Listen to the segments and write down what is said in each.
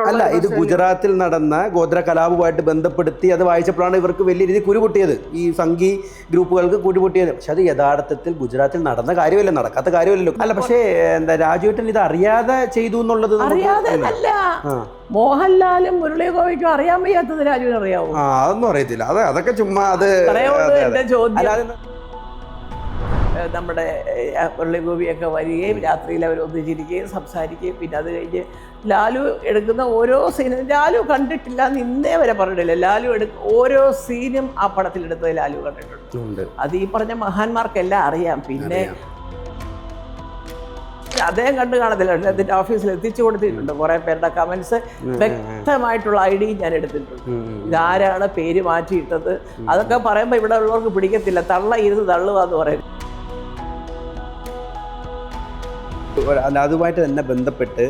അല്ല, ഇത് ഗുജറാത്തിൽ നടന്ന ഗോത്ര കലാപവുമായിട്ട് ബന്ധപ്പെടുത്തി അത് വായിച്ചപ്പോഴാണ് ഇവർക്ക് വലിയ രീതിയിൽ കുരുപൊട്ടിയത്, ഈ സംഘി ഗ്രൂപ്പുകൾക്ക് കുരുപൊട്ടിയത്. പക്ഷെ അത് യഥാർത്ഥത്തിൽ ഗുജറാത്തിൽ നടന്ന കാര്യമല്ല, നടക്കാത്ത കാര്യമല്ലല്ലോ. അല്ല, പക്ഷേ എന്താ രാജുവേട്ടൻ ഇത് അറിയാതെ ചെയ്തു എന്നുള്ളത് അറിയാതെ മോഹൻലാലും മുരളി ഗോപിക്കും അറിയാൻ വയ്യാത്തത് രാജുവിന് അറിയാവോ? അതൊന്നും അറിയത്തില്ല. അതൊക്കെ ചുമ്മാ അത് നമ്മുടെ മുരളി ഗോപിയൊക്കെ വരികയും രാത്രിയിൽ അവർ ഒന്നിച്ചിരിക്കുകയും സംസാരിക്കുകയും പിന്നെ അത് കഴിഞ്ഞ് ലാലു എടുക്കുന്ന ഓരോ സീനും ലാലു കണ്ടിട്ടില്ല എന്ന് ഇന്നേ വരെ പറഞ്ഞിട്ടില്ല. ലാലു ഓരോ സീനും ആ പടത്തിലെടുത്തത് ലാലു കണ്ടിട്ടുണ്ട്. അത് ഈ പറഞ്ഞ മഹാന്മാർക്കെല്ലാം അറിയാം. പിന്നെ അദ്ദേഹം കണ്ടു കാണത്തില്ല, അദ്ദേഹത്തിൻ്റെ ഓഫീസിൽ എത്തിച്ചു കൊടുത്തിട്ടുണ്ട്. കുറേ പേരുടെ കമൻസ് വ്യക്തമായിട്ടുള്ള ഐഡിയും ഞാൻ എടുത്തിട്ടുണ്ട്. ഇതാരാണ് പേര് മാറ്റിയിട്ടത് അതൊക്കെ പറയുമ്പോൾ ഇവിടെ ഉള്ളവർക്ക് പിടിക്കത്തില്ല. തള്ള ഇരുന്ന് തള്ളുവാന്ന് പറയുന്നത്. അതുമായിട്ട് തന്നെ ബന്ധപ്പെട്ട്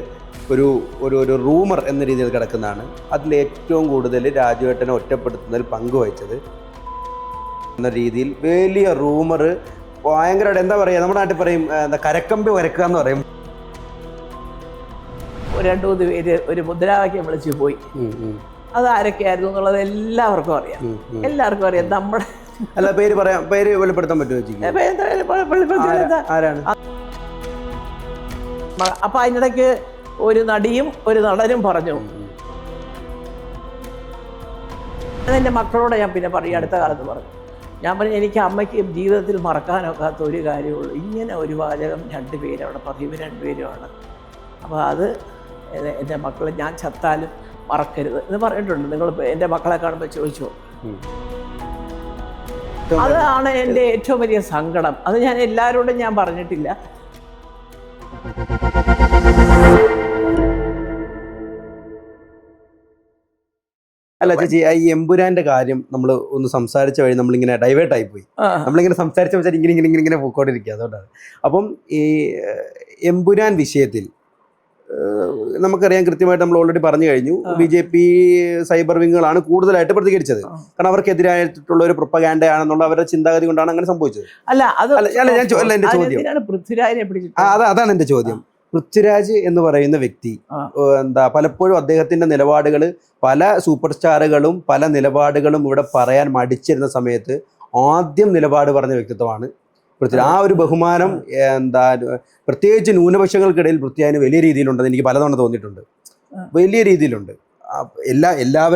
ഒരു ഒരു ഒരു റൂമർ എന്ന രീതിയിൽ കിടക്കുന്നതാണ്. അതിൽ ഏറ്റവും കൂടുതൽ രാജുവേട്ടനെ ഒറ്റപ്പെടുത്തുന്നതിൽ പങ്കുവഹിച്ചത് എന്ന രീതിയിൽ വലിയ റൂമർ, ഭയങ്കരമായിട്ട് എന്താ പറയുക, നമ്മുടെ നാട്ടിൽ പറയും എന്താ കരക്കമ്പി വരക്കുക എന്ന് പറയും. 2-3 പേര് ഒരു മുദ്രാവാക്യം വിളിച്ചു പോയി. അത് ആരൊക്കെയായിരുന്നു എന്നുള്ളത് എല്ലാവർക്കും അറിയാം. നമ്മുടെ അല്ല, പേര് വെളിപ്പെടുത്താൻ പറ്റുമോ? ആരാണ്? അപ്പൊ അതിനിടയ്ക്ക് ഒരു നടിയും ഒരു നടനും പറഞ്ഞു. അതെൻ്റെ മക്കളോട് ഞാൻ പിന്നെ പറയും, അടുത്ത കാലത്ത് പറഞ്ഞു. ഞാൻ പറഞ്ഞു, എനിക്ക് അമ്മയ്ക്ക് ജീവിതത്തിൽ മറക്കാനൊക്കാത്ത ഒരു കാര്യമുള്ളൂ, ഇങ്ങനെ ഒരു വാചകം 2 പേരവിടെ പറയും, 2 പേരുമാണ്. അപ്പോൾ അത് എൻ്റെ മക്കളെ ഞാൻ ചത്താലും മറക്കരുത് എന്ന് പറഞ്ഞിട്ടുണ്ട്. നിങ്ങൾ എൻ്റെ മക്കളെ കാണുമ്പോൾ ചോദിച്ചോ. അതാണ് എൻ്റെ ഏറ്റവും വലിയ സങ്കടം. അത് ഞാൻ എല്ലാവരോടും ഞാൻ പറഞ്ഞിട്ടില്ല. അല്ല ചേച്ചി, ഈ എമ്പുരാന്റെ കാര്യം നമ്മൾ ഒന്ന് സംസാരിച്ച വഴി നമ്മളിങ്ങനെ ഡൈവേർട്ട് ആയിപ്പോയി. നമ്മളിങ്ങനെ സംസാരിച്ച ഇങ്ങനെ പോയിക്കൊണ്ടിരിക്കുക. അതുകൊണ്ടാണ്. അപ്പം ഈ എമ്പുരാൻ വിഷയത്തിൽ നമുക്കറിയാം, കൃത്യമായിട്ട് നമ്മൾ ഓൾറെഡി പറഞ്ഞു കഴിഞ്ഞു, BJP സൈബർ വിങ്ങുകളാണ് കൂടുതലായിട്ട് പ്രതികരിച്ചത്. കാരണം അവർക്കെതിരായിട്ടുള്ള ഒരു പ്രൊപ്പഗാൻഡയാണെന്നുള്ള അവരുടെ ചിന്താഗതി കൊണ്ടാണ് അങ്ങനെ സംഭവിച്ചത്. അതാണ് എൻ്റെ ചോദ്യം. പൃഥ്വിരാജ് എന്ന് പറയുന്ന വ്യക്തി പലപ്പോഴും അദ്ദേഹത്തിന്റെ നിലപാടുകൾ പല സൂപ്പർ സ്റ്റാറുകളും പല നിലപാടുകളും ഇവിടെ പറയാൻ മടിച്ചിരുന്ന സമയത്ത് ആദ്യം നിലപാട് പറഞ്ഞ വ്യക്തിത്വമാണ് പൃഥ്വിരാജ്. ആ ഒരു ബഹുമാനം പ്രത്യേകിച്ച് ന്യൂനപക്ഷങ്ങൾക്കിടയിൽ പൃഥ്വിരാജിന് വലിയ രീതിയിലുണ്ടെന്ന് എനിക്ക് പലതവണ തോന്നിയിട്ടുണ്ട്. വലിയ രീതിയിലുണ്ട്.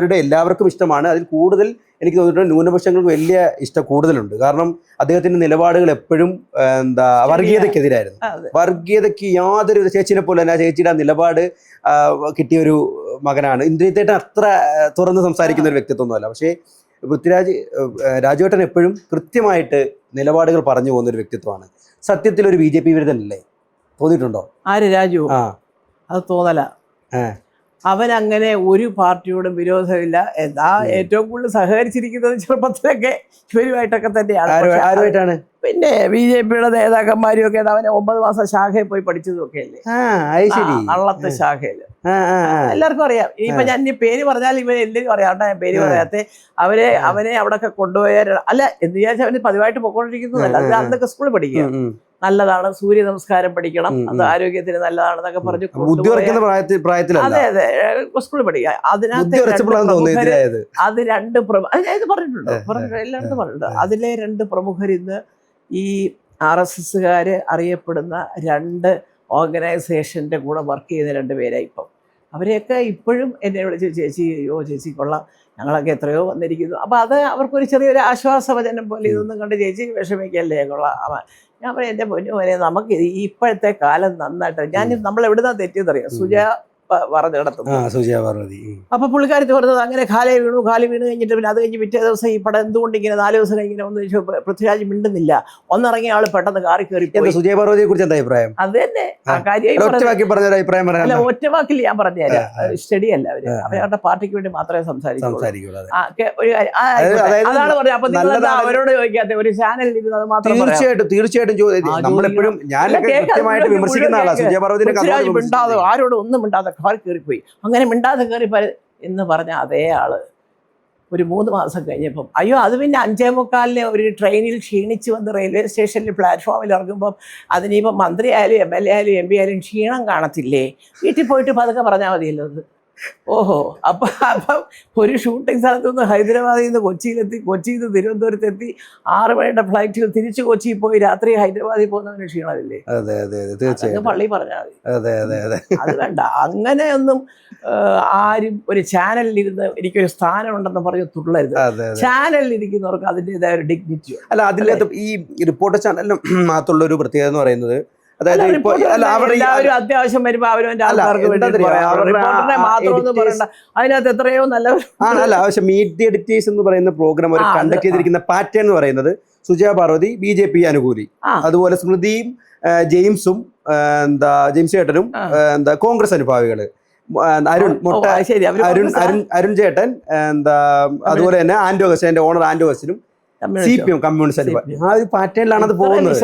എല്ലാവർക്കും ഇഷ്ടമാണ്. അതിൽ കൂടുതൽ എനിക്ക് തോന്നിയിട്ടുണ്ട് ന്യൂനപക്ഷങ്ങൾക്ക് വലിയ ഇഷ്ടം കൂടുതലുണ്ട്. കാരണം അദ്ദേഹത്തിന്റെ നിലപാടുകൾ എപ്പോഴും വർഗീയതയ്ക്കെതിരായിരുന്നു. വർഗീയതയ്ക്ക് യാതൊരു, ചേച്ചിനെ പോലെ തന്നെ ചേച്ചിയുടെ നിലപാട് കിട്ടിയൊരു മകനാണ്. ഇന്ദ്രിയത്തേട്ടൻ അത്ര തുറന്ന് സംസാരിക്കുന്ന ഒരു വ്യക്തിത്വമൊന്നുമല്ല. പക്ഷേ രാജുവേട്ടൻ എപ്പോഴും കൃത്യമായിട്ട് നിലപാടുകൾ പറഞ്ഞു പോകുന്ന ഒരു വ്യക്തിത്വമാണ്. സത്യത്തിൽ ഒരു BJP വിരുദ്ധനല്ലേ? തോന്നിയിട്ടുണ്ടോ? ആര്? രാജു? അത് തോന്നല. അവൻ അങ്ങനെ ഒരു പാർട്ടിയോടും വിരോധമില്ല. എന്താ ഏറ്റവും കൂടുതൽ സഹകരിച്ചിരിക്കുന്നത് ചെറുപ്പത്തിലൊക്കെ ഇവരുമായിട്ടൊക്കെ തന്നെയാണ്. പിന്നെ BJPയുടെ നേതാക്കന്മാരും ഒക്കെ അവനെ 9 മാസം ശാഖയിൽ പോയി പഠിച്ചതൊക്കെ അല്ലേ, അള്ളത്തെ ശാഖയില്. എല്ലാവർക്കും അറിയാം. ഇപ്പൊ ഞാൻ ഇനി പേര് പറഞ്ഞാൽ ഇവരെ എല്ലാവരും അറിയാം. ഞാൻ പേര് പറയാത്തെ അവനെ അവിടെയൊക്കെ കൊണ്ടുപോയ അല്ല എന്ന് വിചാരിച്ചാൽ അവന് പതിവായിട്ട് പൊക്കോണ്ടിരിക്കുന്നതല്ല. അത് അന്നൊക്കെ സ്കൂളിൽ പഠിക്കുക നല്ലതാണ്, സൂര്യ നമസ്കാരം പഠിക്കണം, അത് ആരോഗ്യത്തിന് നല്ലതാണെന്നൊക്കെ പറഞ്ഞു. അതെ അതെ, സ്കൂളിൽ പഠിക്കുക. അതിനകത്ത് അത് 2 പറഞ്ഞിട്ടുണ്ട്, എല്ലായിടത്തും പറഞ്ഞിട്ടുണ്ട്. അതിലെ 2 പ്രമുഖർ ഇന്ന് ഈ RSSകാര് അറിയപ്പെടുന്ന 2 ഓർഗനൈസേഷൻ്റെ കൂടെ വർക്ക് ചെയ്യുന്ന 2 പേരായി. ഇപ്പം അവരെയൊക്കെ ഇപ്പോഴും എന്നെ വിളിച്ച് ചേച്ചി കൊള്ളാം, ഞങ്ങളൊക്കെ എത്രയോ വന്നിരിക്കുന്നു. അപ്പോൾ അത് അവർക്കൊരു ചെറിയൊരു ആശ്വാസവചനം പോലെ. ഇതൊന്നും കണ്ട് ചേച്ചി വിഷമിക്കല്ലേ കൊള്ളാം. ഞാൻ പറയാം, എൻ്റെ പൊന്നു മോനെ, നമുക്ക് ഇപ്പോഴത്തെ കാലം നന്നായിട്ട് നമ്മൾ എവിടുന്നാ തെറ്റിയെന്നറിയാം. സുജ പറഞ്ഞു കിടത്തുന്നു. അപ്പൊ പുള്ളിക്കാരത്തി പറഞ്ഞത് അങ്ങനെ കാലി വീണ് കഴിഞ്ഞിട്ട് പിന്നെ അത് കഴിഞ്ഞ് പിറ്റേ ദിവസം ഈ പടം എന്തുകൊണ്ട് ഇങ്ങനെ 4 ദിവസം കഴിഞ്ഞിങ്ങനെ ഒന്ന് പൃഥ്വിരാജ് മിണ്ടുന്നില്ല. ഒന്നിറങ്ങിയ ആള് പെട്ടെന്ന് കാറി കയറി. സുജയ പാർവതിയെ കുറിച്ച് എന്താ അഭിപ്രായം? അത് തന്നെ ആ കാര്യമായി അല്ല, ഒറ്റവാക്കിൽ ഞാൻ പറഞ്ഞുതരാം. സ്റ്റഡി അല്ല, അവരുടെ പാർട്ടിക്ക് വേണ്ടി മാത്രമേ സംസാരിക്കൂ. അതാണ് പറഞ്ഞത്. അപ്പൊ നിങ്ങൾ അവരോട് ചോദിക്കാത്ത ഒരു ചാനലിൽ ഇരുന്നത് മാത്രം. തീർച്ചയായിട്ടും മിണ്ടാതെ, ആരോടും ഒന്നും മിണ്ടാതെ കാറി കയറിപ്പോയി. അങ്ങനെ മിണ്ടാതെ കയറിപ്പോയി എന്ന് പറഞ്ഞ അതേ ആള് ഒരു 3 മാസം കഴിഞ്ഞപ്പം അയ്യോ അത് പിന്നെ 5:45 ഒരു ട്രെയിനിൽ ക്ഷീണിച്ച് വന്ന് റെയിൽവേ സ്റ്റേഷനിൽ പ്ലാറ്റ്ഫോമിൽ ഇറങ്ങുമ്പം അതിനിപ്പം മന്ത്രി ആയാലും MLA ആയാലും MP ആയാലും ക്ഷീണം കാണത്തില്ലേ? വീട്ടിൽ പോയിട്ട് പതുക്കെ പറഞ്ഞാൽ മതിയല്ലോ. അത് ഓഹോ, അപ്പം ഒരു ഷൂട്ടിംഗ് സ്ഥലത്ത് നിന്ന് ഹൈദരാബാദിൽ നിന്ന് കൊച്ചിയിലെത്തി, കൊച്ചിയിൽ നിന്ന് തിരുവനന്തപുരത്തെത്തി 6 മണിയുടെ ഫ്ലൈറ്റിൽ തിരിച്ച് കൊച്ചിയിൽ പോയി രാത്രി ഹൈദരാബാദിൽ പോകുന്നതിന് ക്ഷീണമില്ലേ? അതെ അതെ അതെ തീർച്ചയായും പള്ളി പറഞ്ഞാൽ മതി. അതെ അതെ അതെ അത് വേണ്ട. അങ്ങനെയൊന്നും ആരും ഒരു ചാനലിലിരുന്ന് എനിക്കൊരു സ്ഥാനം ഉണ്ടെന്ന് പറഞ്ഞ് തുള്ളരുത്. ചാനലിൽ ഇരിക്കുന്നവർക്ക് അതിൻ്റെതായ ഒരു ഡിഗ്നിറ്റി ഉണ്ട്. അല്ല, അതിനകത്ത് ഈ റിപ്പോർട്ടർ ചാനലിനും മാത്രമുള്ള ഒരു പ്രത്യേകത എന്ന് പറയുന്നത്, അതായത് അത്യാവശ്യം വരുമ്പോ അവരവന്റെ ആൾക്കാർക്ക് അതിനകത്ത് എത്രയോ നല്ല അല്ല ആവശ്യം മീറ്റ് എഡിറ്റേഴ്സ് എന്ന് പറയുന്ന പ്രോഗ്രാം അവർ കണ്ടക്ട് ചെയ്തിരിക്കുന്ന പാറ്റേൺ എന്ന് പറയുന്നത് സുജയ പാർവതി BJP അനുകൂലി, അതുപോലെ സ്മൃതിയും ജെയിംസും ജെയിംസ് ചേട്ടനും കോൺഗ്രസ് അനുഭാവികള്, അരുൺ ചേട്ടൻ അതുപോലെ തന്നെ ആന്റോഗസ്, എന്റെ ഓണർ ആന്റോഗസിനും CPM കമ്മ്യൂണിസ്റ്റ് അനുഭാവി. ആ ഒരു പാറ്റേണിലാണ് അത് പോകുന്നത്.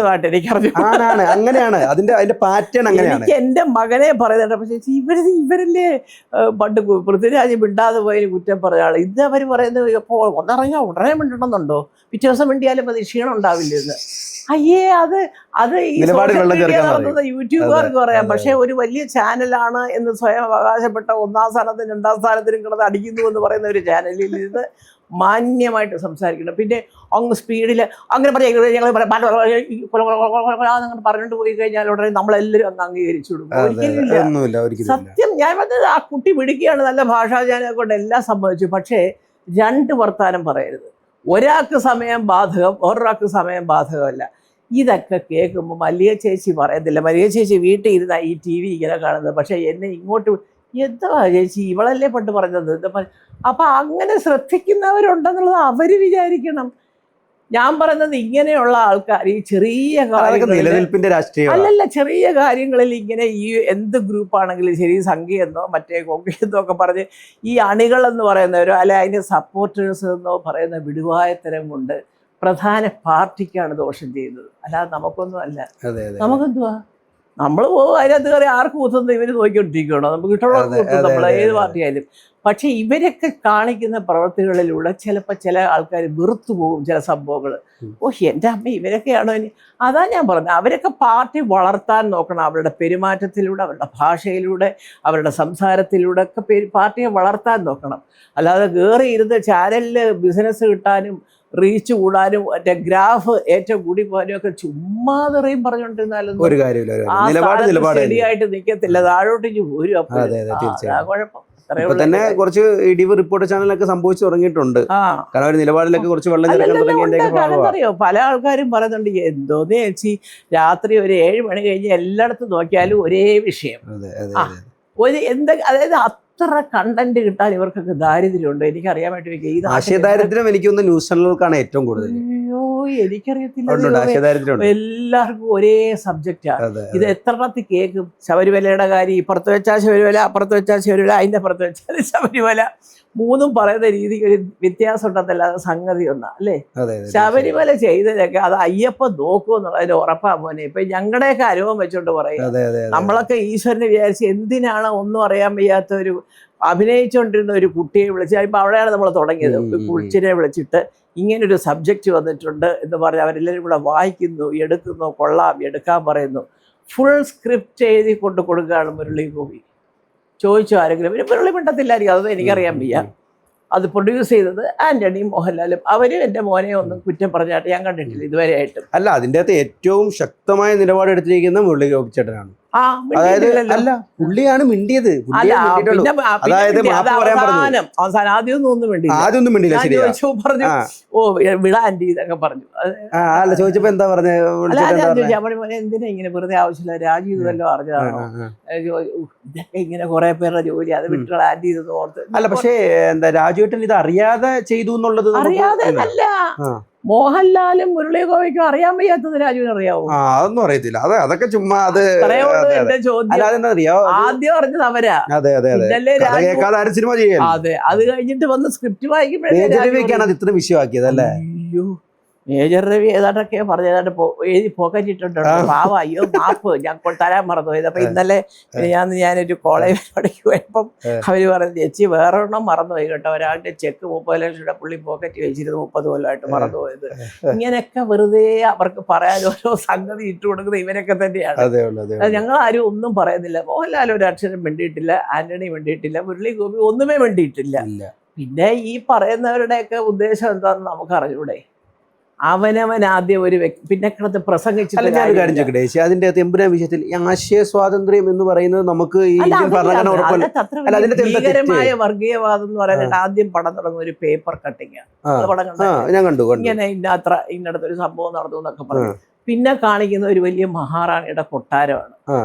ആണ് അങ്ങനെയാണ് അതിന്റെ പാറ്റേൺ അങ്ങനെയാണ്. എനിക്ക് എന്റെ മകനെ പറയുന്നുണ്ട്, പക്ഷേ ഇവരല്ലേ പണ്ട് പൃഥ്വിരാജ് മിണ്ടാതെ പോയതിന് കുറ്റം പറഞ്ഞ ആള്. ഇത് അവർ പറയുന്നത് ഇപ്പോൾ ഒന്നിറങ്ങിയാൽ ഉടനെ മിണ്ടണമെന്നുണ്ടോ, പിറ്റേ ദിവസം മിണ്ടിയാലും അത് ക്ഷീണം ഉണ്ടാവില്ലെന്ന്. അയ്യേ, അത് ഈ യൂട്യൂബുകാർക്ക് പറയാം. പക്ഷെ ഒരു വലിയ ചാനലാണ് എന്ന് സ്വയം അവകാശപ്പെട്ട 1ാം സ്ഥാനത്തിനും 2ാം സ്ഥാനത്തിനും കിടന്ന് അടിക്കുന്നു എന്ന് പറയുന്ന ഒരു ചാനലിൽ നിന്ന് മാന്യമായിട്ട് സംസാരിക്കണം. പിന്നെ അങ്ങ് സ്പീഡിൽ അങ്ങനെ ഞങ്ങൾ പറഞ്ഞിട്ട് പോയി കഴിഞ്ഞാൽ ഉടനെ നമ്മളെല്ലാവരും അങ്ങ് അംഗീകരിച്ചു കൊടുക്കും. ഒരിക്കലും സത്യം. ഞാൻ പറഞ്ഞത് ആ കുട്ടി പിടിക്കുകയാണ്, നല്ല ഭാഷാജ്ഞാനെ കൊണ്ട് എല്ലാം സംഭവിച്ചു. പക്ഷേ 2 വർത്താനം പറയരുത്. ഒരാൾക്ക് സമയം ബാധകം, വേറൊരാൾക്ക് സമയം ബാധകമല്ല. ഇതൊക്കെ കേൾക്കുമ്പോൾ മല്ലിക ചേച്ചി പറയത്തില്ല. മല്ലിക ചേച്ചി വീട്ടിൽ ഇരുന്ന ഈ TV ഇങ്ങനെ കാണുന്നത്. പക്ഷേ എന്നെ ഇങ്ങോട്ട് എന്താ ചേച്ചി ഇവളല്ലേ പണ്ട് പറഞ്ഞത്. അപ്പം അങ്ങനെ ശ്രദ്ധിക്കുന്നവരുണ്ടെന്നുള്ളത് അവർ വിചാരിക്കണം. ഞാൻ പറയുന്നത് ഇങ്ങനെയുള്ള ആൾക്കാർ ഈ ചെറിയ നിലനിൽപ്പിന്റെ രാഷ്ട്രീയം അല്ലല്ല, ചെറിയ കാര്യങ്ങളിൽ ഇങ്ങനെ ഈ എന്ത് ഗ്രൂപ്പാണെങ്കിലും ശരി, സംഘിയെന്നോ മറ്റേ കൊങ്കിയെന്നോ ഒക്കെ പറഞ്ഞ് ഈ അണികളെന്ന് പറയുന്നവരോ അല്ലെ അതിൻ്റെ സപ്പോർട്ടേഴ്സ് എന്നോ പറയുന്ന വിടുവായത്തരം കൊണ്ട് പ്രധാന പാർട്ടിക്കാണ് ദോഷം ചെയ്യുന്നത്. അല്ലാതെ നമുക്കൊന്നും അല്ല. നമുക്കെന്തുവാ, നമ്മൾ പോകും അതിനകത്ത് കയറി ആർക്ക് കൂത്തുന്നത് ഇവർ നോക്കിക്കൊണ്ടിരിക്കണോ? നമുക്ക് ഇഷ്ടമുള്ള കൂത്തും, നമ്മൾ ഏത് പാർട്ടിയായാലും. പക്ഷെ ഇവരൊക്കെ കാണിക്കുന്ന പ്രവൃത്തികളിലൂടെ ചിലപ്പോൾ ചില ആൾക്കാർ വെറുത്തു പോകും ചില സംഭവങ്ങൾ. എൻ്റെ അമ്മ ഇവരൊക്കെയാണോ ഇനി? അതാ ഞാൻ പറഞ്ഞത്, അവരൊക്കെ പാർട്ടി വളർത്താൻ നോക്കണം. അവരുടെ പെരുമാറ്റത്തിലൂടെ, അവരുടെ ഭാഷയിലൂടെ, അവരുടെ സംസാരത്തിലൂടെ ഒക്കെ പാർട്ടിയെ വളർത്താൻ നോക്കണം. അല്ലാതെ കയറി ഇരുന്ന് ചാനലിൽ ബിസിനസ് കിട്ടാനും റീച്ച് കൂടാനും മറ്റേ ഗ്രാഫ് ഏറ്റവും കൂടി പോകാനും ഒക്കെ ചുമ്മാതെറിയും പറഞ്ഞുകൊണ്ടിരുന്നാലും ശരിയായിട്ട് നിൽക്കത്തില്ല. താഴോട്ട് പോരും. അപ്പോൾ കുഴപ്പം തന്നെ കുറച്ച് ഇടിവ് റിപ്പോർട്ടർ ചാനലൊക്കെ സംഭവിച്ചു തുടങ്ങിയിട്ടുണ്ട്. കാരണം ഒരു നിലപാടിലൊക്കെ കുറച്ച് വെള്ളം അറിയോ, പല ആൾക്കാരും പറയുന്നുണ്ട് എന്തോന്ന് ചേച്ചി രാത്രി ഒരു 7 മണി കഴിഞ്ഞ് എല്ലായിടത്തും നോക്കിയാലും ഒരേ വിഷയം. അതായത് അത്ര കണ്ടന്റ് കിട്ടാൻ ഇവർക്കൊക്കെ ദാരിദ്ര്യമുണ്ട്. എനിക്കറിയാൻ വേണ്ടി ഈ ആശയദാരിദ്ര്യം എനിക്കൊന്ന് ന്യൂസ് ചാനലുകൾക്കാണ് ഏറ്റവും കൂടുതൽ. അയ്യോ, എനിക്കറിയത്തില്ല. എല്ലാവർക്കും ഒരേ സബ്ജക്റ്റാണ്. ഇത് എത്രണ്ണത്തിൽ കേൾക്കും? ശബരിമലയുടെ കാര്യം ഇപ്പുറത്ത് വെച്ചാൽ ശബരിമല, അപ്പുറത്ത് വെച്ചാൽ ശബരിമല, അതിൻ്റെ അപ്പുറത്ത് വെച്ചാൽ ശബരിമല. 3ഉം പറയുന്ന രീതിക്ക് ഒരു വ്യത്യാസം ഉണ്ടെന്നല്ലാതെ സംഗതി ഒന്നാ അല്ലേ? ശബരിമല ചെയ്തതൊക്കെ അത് അയ്യപ്പൻ നോക്കുമെന്നുള്ളതിന് ഉറപ്പാ മോനെ. ഇപ്പൊ ഞങ്ങളുടെയൊക്കെ അനുഭവം വെച്ചോണ്ട് പറയും. നമ്മളൊക്കെ ഈശ്വരനെ വിചാരിച്ച് എന്തിനാണ് ഒന്നും അറിയാൻ വയ്യാത്ത ഒരു അഭിനയിച്ചുകൊണ്ടിരുന്ന ഒരു കുട്ടിയെ വിളിച്ച് ഇപ്പൊ അവിടെയാണ് നമ്മൾ തുടങ്ങിയത്. കുളിച്ചിനെ വിളിച്ചിട്ട് ഇങ്ങനൊരു സബ്ജക്റ്റ് വന്നിട്ടുണ്ട് എന്ന് പറഞ്ഞ് അവരെല്ലാവരും കൂടെ വായിക്കുന്നു, എടുക്കുന്നു, കൊള്ളാം, എടുക്കാൻ പറയുന്നു. ഫുൾ സ്ക്രിപ്റ്റ് എഴുതി കൊണ്ട് കൊടുക്കുകയാണ് മുരളി ഗോപി. ചോദിച്ചു ആരെങ്കിലും, പിന്നെ മുരളി മിണ്ടത്തില്ലായിരിക്കും, അതൊന്നും എനിക്കറിയാൻ വയ്യ. അത് പ്രൊഡ്യൂസ് ചെയ്തത് ആന്റണിയും മോഹൻലാലും. അവരും എൻ്റെ മോനെ ഒന്നും കുറ്റം പറഞ്ഞായിട്ട് ഞാൻ കണ്ടിട്ടില്ല ഇതുവരെയായിട്ടും. അല്ല, അതിൻ്റെ അകത്ത് ഏറ്റവും ശക്തമായ നിലപാടെടുത്തിരിക്കുന്ന മുരളി ഗോപി ചേട്ടനാണ്. അതായത് അല്ല, പുള്ളിയാണ് മിണ്ടിയത്. ആദ്യമൊന്നും മിണ്ടില്ല. പറഞ്ഞു ഓ വിട ആന്റി ഇതൊക്കെ പറഞ്ഞു. അല്ല, ചോദിച്ചപ്പോ എന്താ പറഞ്ഞത്? എന്തിനാ ഇങ്ങനെ വെറുതെ ആവശ്യമില്ല, രാജു ഇതുവല്ലോ അറിഞ്ഞതാണോ? ഇതൊക്കെ ഇങ്ങനെ കുറെ പേരുടെ ജോലി, അത് വിട്ടുള്ള ആന്റി ഇതെന്ന് ഓർത്ത്. അല്ല, പക്ഷേ എന്താ രാജുവേട്ടൻ ഇത് അറിയാതെ ചെയ്തു എന്നുള്ളത് അറിയാതെ അല്ല. മോഹൻലാലും മുരളി ഗോപിക്കും അറിയാൻ വയ്യാത്തത് രാജുവിന് അറിയാവോ? അതൊന്നും അറിയത്തില്ല. അതൊക്കെ ചുമ്മാ അത് ആദ്യം അറിഞ്ഞത് അവരാ. അതെ, അത് കഴിഞ്ഞിട്ട് വന്ന് സ്ക്രിപ്റ്റ് വായിക്കുമ്പോഴേ ഇത്ര വിഷയമാക്കിയത് അല്ലേ? അയ്യോ, മേജർ രവി ഏതാണ്ടൊക്കെ പറഞ്ഞ ഏതാണ്ട് എഴുതി പോക്കറ്റിട്ടുണ്ട് പാവ അയ്യോ മാപ്പ് ഞാൻ തരാൻ മറന്നുപോയത്. അപ്പൊ ഇന്നലെ ഞാനൊരു കോളേജ് പരിപാടിക്ക് പോയപ്പം അവര് പറഞ്ഞു ചേച്ചി വേറെ ഒരെണ്ണം മറന്നുപോയി കേട്ടോ, ഒരാളുടെ ചെക്ക് 30 ലക്ഷം രൂപ പുള്ളി പോക്കറ്റ് വെച്ചിരുന്നു 30 കൊല്ലമായിട്ട് മറന്നുപോയത്. ഇങ്ങനെയൊക്കെ വെറുതെ അവർക്ക് പറയാൻ ഓരോ സംഗതി ഇട്ട് കൊടുക്കുന്നത് ഇവരൊക്കെ തന്നെയാണ്. ഞങ്ങൾ ആരും ഒന്നും പറയുന്നില്ല. മോഹൻലാൽ ഒരു അക്ഷരം വേണ്ടിയിട്ടില്ല, ആന്റണി വേണ്ടിയിട്ടില്ല, മുരളീഗോപി ഒന്നുമേ വേണ്ടിയിട്ടില്ല. പിന്നെ ഈ പറയുന്നവരുടെയൊക്കെ ഉദ്ദേശം എന്താണെന്ന് നമുക്ക് അറിഞ്ഞൂടെ. അവനവൻ ആദ്യം ഒരു വ്യക്തി പിന്നെ കിടന്ന് പ്രസംഗിച്ചിട്ട് അതിന്റെ എമ്പുരാൻ വിഷയത്തിൽ ആശയ സ്വാതന്ത്ര്യം എന്ന് പറയുന്നത് നമുക്ക് ഭീകരമായ വർഗീയവാദം എന്ന് പറയുന്നത് ആദ്യം പടം തുടങ്ങുന്ന ഒരു പേപ്പർ കട്ടിങ്ങാണ്. പടം കണ്ടു ഇങ്ങനെ ഇന്നടത്തൊരു സംഭവം നടന്നു എന്നൊക്കെ പറഞ്ഞു. പിന്നെ കാണിക്കുന്ന ഒരു വലിയ മഹാറാണിയുടെ കൊട്ടാരമാണ്.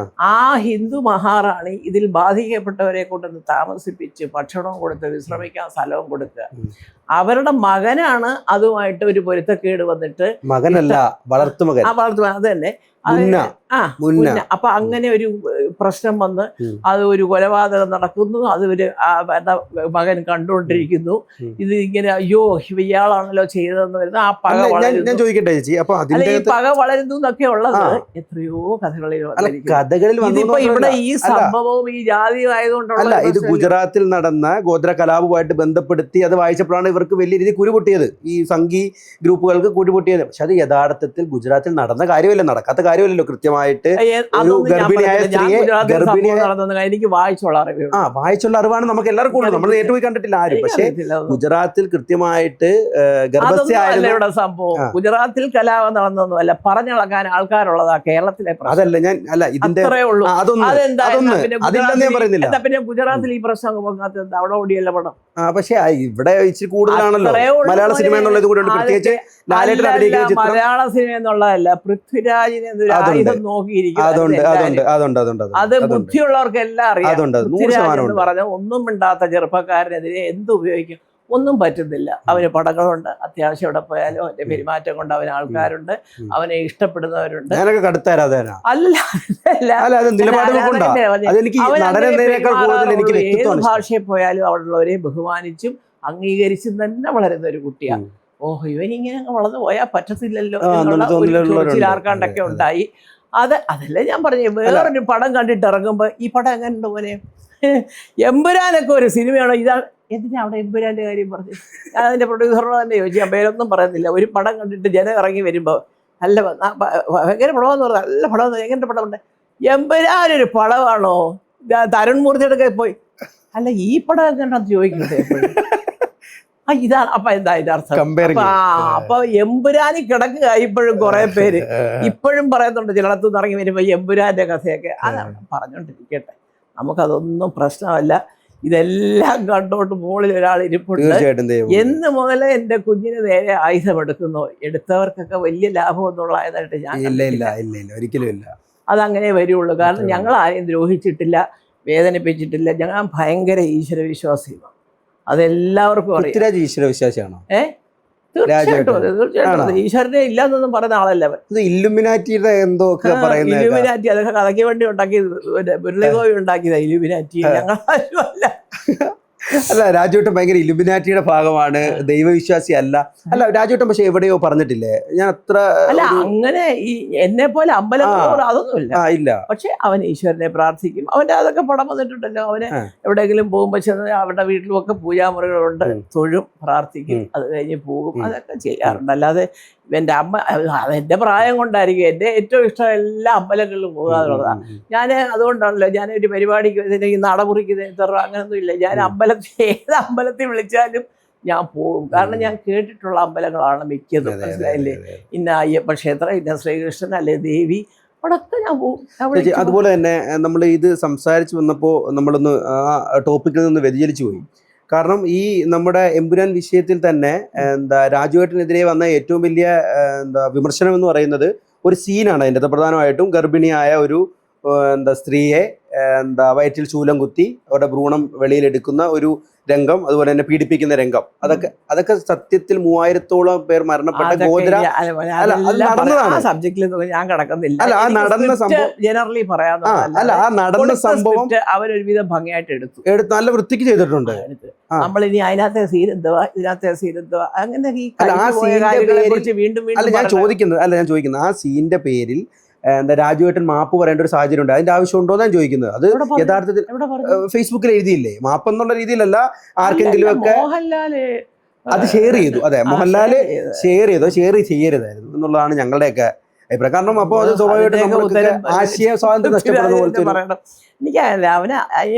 ആ ഹിന്ദു മഹാറാണി ഇതിൽ ബാധിക്കപ്പെട്ടവരെ കൊണ്ടുവന്ന് താമസിപ്പിച്ച് ഭക്ഷണവും കൊടുത്ത് വിശ്രമിക്കാൻ സ്ഥലവും കൊടുക്കുക. അവരുടെ മകനാണ് അതുമായിട്ട് ഒരു പൊരുത്തക്കേട് വന്നിട്ട്, മകനല്ല വളർത്തുമകൻ, അത് തന്നെ അപ്പൊ അങ്ങനെ ഒരു പ്രശ്നം വന്ന് അത് ഒരു കൊലപാതകം നടക്കുന്നു. അത് ഒരു മകൻ കണ്ടുകൊണ്ടിരിക്കുന്നു. ഇത് ഇങ്ങനെ അയ്യോ ഇയാളാണല്ലോ ചെയ്തതെന്ന് വരുന്ന ആ പക ഞാൻ ചോദിക്കട്ടെ ചേച്ചി, അപ്പൊ ഈ പക വളരുന്നു എന്നൊക്കെ ഉള്ളത് എത്രയോ കഥകളിൽ ഇതിപ്പോ ഇവിടെ ഈ സംഭവവും ഈ ജാതി ആയതുകൊണ്ടുള്ള ഇത് ഗുജറാത്തിൽ നടന്ന ഗോത്ര കലാപവുമായിട്ട് ബന്ധപ്പെടുത്തി അത് വായിച്ചപ്പോഴാണ് ഇവർക്ക് വലിയ രീതിയിൽ കുരുപൊട്ടിയത്, ഈ സംഘി ഗ്രൂപ്പുകൾക്ക് കുരുപൊട്ടിയത്. പക്ഷെ അത് യഥാർത്ഥത്തിൽ ഗുജറാത്തിൽ നടന്ന കാര്യമല്ല, നടക്കാത്ത കാര്യമല്ലല്ലോ. കൃത്യമായിട്ട് ഒരു ഗർഭിണിയായ സ്ത്രീയെ എനിക്ക് വായിച്ചുള്ള അറിവാണ് നമുക്ക് എല്ലാവർക്കും ഉള്ളത്. നമ്മൾ നേരിട്ട് പോയി കണ്ടിട്ടില്ല ആരും. പക്ഷെ ഗുജറാത്തിൽ കൃത്യമായിട്ട് ഗർഭസ്ഥയായ സംഭവം ഗുജറാത്തിൽ കലാപം നടന്നൊന്നുമല്ല, പറഞ്ഞിളക്കാൻ ആൾക്കാരുള്ളതാ കേരളത്തിലെ. അതല്ല ഞാൻ ഇതിന്റെ പിന്നെ ഗുജറാത്തിൽ ഈ പ്രശ്നം അവിടെ ഓടിയല്ല പടം. പക്ഷെ ഇവിടെ ഇച്ചിരി കൂടുതലാണല്ലോ മലയാള സിനിമ എന്നുള്ളത് കൂടെ. പ്രത്യേകിച്ച് മലയാള സിനിമ എന്നുള്ളതല്ല, പൃഥ്വിരാജിനെ നോക്കിയിരിക്കും. അത് ബുദ്ധിയുള്ളവർക്ക് എല്ലാം അറിയാം. പൃഥ്വിരാജ് പറഞ്ഞ ഒന്നും മിണ്ടാത്ത ചെറുപ്പക്കാരനെതിരെ എന്ത് ഉപയോഗിക്കും, ഒന്നും പറ്റുന്നില്ല. അവന് പടങ്ങളുണ്ട്, അത്യാവശ്യം എവിടെ പോയാലും അവന്റെ പെരുമാറ്റം കൊണ്ട് അവന് ആൾക്കാരുണ്ട്, അവനെ ഇഷ്ടപ്പെടുന്നവരുണ്ട്. ഏത് ഭാഷയിൽ പോയാലും അവിടെയുള്ളവരെ ബഹുമാനിച്ചും അംഗീകരിച്ചും തന്നെ വളരുന്ന ഒരു കുട്ടിയാണ്. ഓഹോ ഇവനിങ്ങനെ വളർന്നു പോയാൽ പറ്റത്തില്ലല്ലോ എന്നുള്ള ആർക്കാണ്ടൊക്കെ ഉണ്ടായി. അതല്ലേ ഞാൻ പറഞ്ഞു. വേറൊരു പടം കണ്ടിട്ട് ഇറങ്ങുമ്പോ ഈ പടം എങ്ങനെ ഉണ്ട് പോലെ, എമ്പുരാനൊക്കെ ഒരു സിനിമയാണോ ഇതാണ്, എന്തിനാ അവിടെ എമ്പുരാന്റെ കാര്യം പറഞ്ഞു? ഞാൻ അതിന്റെ പ്രൊഡ്യൂസറിനോട് തന്നെ ചോദിച്ചു, ഞാൻ പേരൊന്നും പറയുന്നില്ല. ഒരു പടം കണ്ടിട്ട് ജനം ഇറങ്ങി വരുമ്പോ നല്ല ഭയങ്കര പടമെന്ന് പറഞ്ഞാൽ നല്ല പടം, എങ്ങനെ പടമുണ്ട്? എമ്പുരാനൊരു പടമാണോ? തരുൺ മൂർത്തിയുടെ പോയി അല്ല ഈ പടം എങ്ങനെയാണെന്ന് ചോദിക്കുന്നത് എപ്പോഴും. ഇതാണ് അപ്പൊ എന്താ ഇതിന്റെ അർത്ഥം? അപ്പൊ എമ്പുരാനി കിടക്കുക ഇപ്പോഴും കുറെ പേര് ഇപ്പോഴും പറയുന്നുണ്ട്. ചിലടത്തു നിന്ന് ഇറങ്ങി വരുമ്പോ എമ്പുരാന്റെ കഥയൊക്കെ അതാണ് പറഞ്ഞോണ്ടിരിക്കട്ടെ, നമുക്കതൊന്നും പ്രശ്നമല്ല. ഇതെല്ലാം കണ്ടോട്ട് മുകളിൽ ഒരാൾ ഇരിപ്പുണ്ട്. എന്ന് മുതലേ എന്റെ കുഞ്ഞിന് നേരെ ആയുധമെടുക്കുന്നു. എടുത്തവർക്കൊക്കെ വലിയ ലാഭമൊന്നും ഉള്ളതായിട്ട് ഞാൻ ഒരിക്കലും അതങ്ങനെ വരുള്ളൂ. കാരണം ഞങ്ങൾ ആരെയും ദ്രോഹിച്ചിട്ടില്ല, വേദനിപ്പിച്ചിട്ടില്ല. ഞങ്ങൾ ഭയങ്കര ഈശ്വരവിശ്വാസിയാണ്. അതെല്ലാവർക്കും അറിയാം. ഈശ്വരവിശ്വാസിയാണോ? തീർച്ചയായിട്ടും ഈശ്വരനെ ഇല്ലാന്നൊന്നും പറയുന്ന ആളല്ല. ഇല്ലുമിനാറ്റിയുടെ ഇല്ലുമിനാറ്റി അതൊക്കെ കഥയ്ക്ക് വേണ്ടി ഉണ്ടാക്കിയത്, മുരളീഗോപി ഉണ്ടാക്കിയതാ ഇല്ലുമിനാറ്റി. ഞങ്ങളാരും അല്ല. അല്ല രാജുവേട്ടൻ ഭയങ്കര ഇലുമിനാറ്റിയുടെ ഭാഗമാണ്, ദൈവവിശ്വാസി അല്ല. അല്ല രാജുവേട്ടൻ പക്ഷെ എവിടെയോ പറഞ്ഞിട്ടില്ലേ, ഞാൻ അത്ര അല്ല അങ്ങനെ ഈ എന്നെ പോലെ അമ്പലങ്ങളോട് അതൊന്നുമില്ല ഇല്ല. പക്ഷെ അവൻ ഈശ്വരനെ പ്രാർത്ഥിക്കും. അവന്റെ അതൊക്കെ പടം വന്നിട്ടുണ്ടല്ലോ. അവന് എവിടെയെങ്കിലും പോകുമ്പോ ചെന്ന് അവരുടെ വീട്ടിലുമൊക്കെ പൂജാമുറികളുണ്ട്, തൊഴും, പ്രാർത്ഥിക്കും, അത് കഴിഞ്ഞ് പോകും. അതൊക്കെ ചെയ്യാറുണ്ട്. അല്ലാതെ എൻ്റെ അമ്മ അതെൻ്റെ പ്രായം കൊണ്ടായിരിക്കും. എൻ്റെ ഏറ്റവും ഇഷ്ടം എല്ലാ അമ്പലങ്ങളിലും പോകാറുള്ളതാണ്. ഞാൻ അതുകൊണ്ടാണല്ലോ ഞാനൊരു പരിപാടിക്ക് ഇതിന് നടമുറിക്കുന്ന അങ്ങനൊന്നും ഇല്ല. ഞാൻ ഏത് അമ്പലത്തിൽ വിളിച്ചാലും ഞാൻ പോകും. കാരണം ഞാൻ കേട്ടിട്ടുള്ള അമ്പലങ്ങളാണ് മിക്കതും. മനസ്സിലായില്ലേ? ഇന്ന അയ്യപ്പ ക്ഷേത്രം, ഇന്ന ശ്രീകൃഷ്ണൻ, അല്ലെ ദേവി, അവിടെയൊക്കെ ഞാൻ പോകും. അതുപോലെ തന്നെ നമ്മൾ ഇത് സംസാരിച്ച് വന്നപ്പോൾ നമ്മളൊന്ന് ആ ടോപ്പിക്കിൽ നിന്ന് വ്യതിചലിച്ചു പോയി. കാരണം ഈ നമ്മുടെ എമ്പുരാൻ വിഷയത്തിൽ തന്നെ രാജുവേട്ടനെതിരെ വന്ന ഏറ്റവും വലിയ വിമർശനം എന്ന് പറയുന്നത് ഒരു സീനാണ്. അതിൻ്റെ പ്രധാനമായിട്ടും ഗർഭിണിയായ ഒരു എന്താ സ്ത്രീയെ എന്താ വയറ്റിൽ ശൂലം കുത്തി അവരുടെ ഭ്രൂണം വെളിയിലെടുക്കുന്ന ഒരു രംഗം, അതുപോലെ തന്നെ പീഡിപ്പിക്കുന്ന രംഗം, അതൊക്കെ സത്യത്തിൽ 3000-ഓളം പേർ മരണപ്പെട്ട ഗോദ്ര നടന്നതാണ്. ഞാൻ കിടക്കുന്നില്ല. അല്ല ആ നടന്ന സംഭവം ജനറലി പറയാം. അല്ല ആ നടന്ന സംഭവം അവരൊരുവിധം ഭംഗിയായിട്ട് എടുത്തു നല്ല വൃത്തിക്ക് ചെയ്തിട്ടുണ്ട്. നമ്മളിനി അതിനകത്തെ സീൻ എന്തുവാ, ഇതിനകത്തെ സീൻ എന്തുവാ, അങ്ങനെ വീണ്ടും ഞാൻ ചോദിക്കുന്നത് ആ സീനിന്റെ പേരിൽ എന്താ രാജുവേട്ടൻ മാപ്പ് പറയേണ്ട ഒരു സാഹചര്യം ഉണ്ട്, അതിന്റെ ആവശ്യം ഉണ്ടോ എന്നാണ് ചോദിക്കുന്നത്. അത് യഥാർത്ഥത്തിൽ ഫേസ്ബുക്കിൽ എഴുതിയില്ലേ? മാപ്പ് എന്നുള്ള രീതിയിലല്ല, ആർക്കെങ്കിലും ഒക്കെ അത് ഷെയർ ചെയ്തു. അതെ, മോഹൻലാല് ഷെയർ ചെയ്യരുതായിരുന്നു എന്നുള്ളതാണ് ഞങ്ങളുടെയൊക്കെ അഭിപ്രായം. കാരണം അപ്പോൾ അത് സ്വാഭാവികമായിട്ടും ആശയ സ്വാതന്ത്ര്യം നഷ്ടപ്പെടുന്ന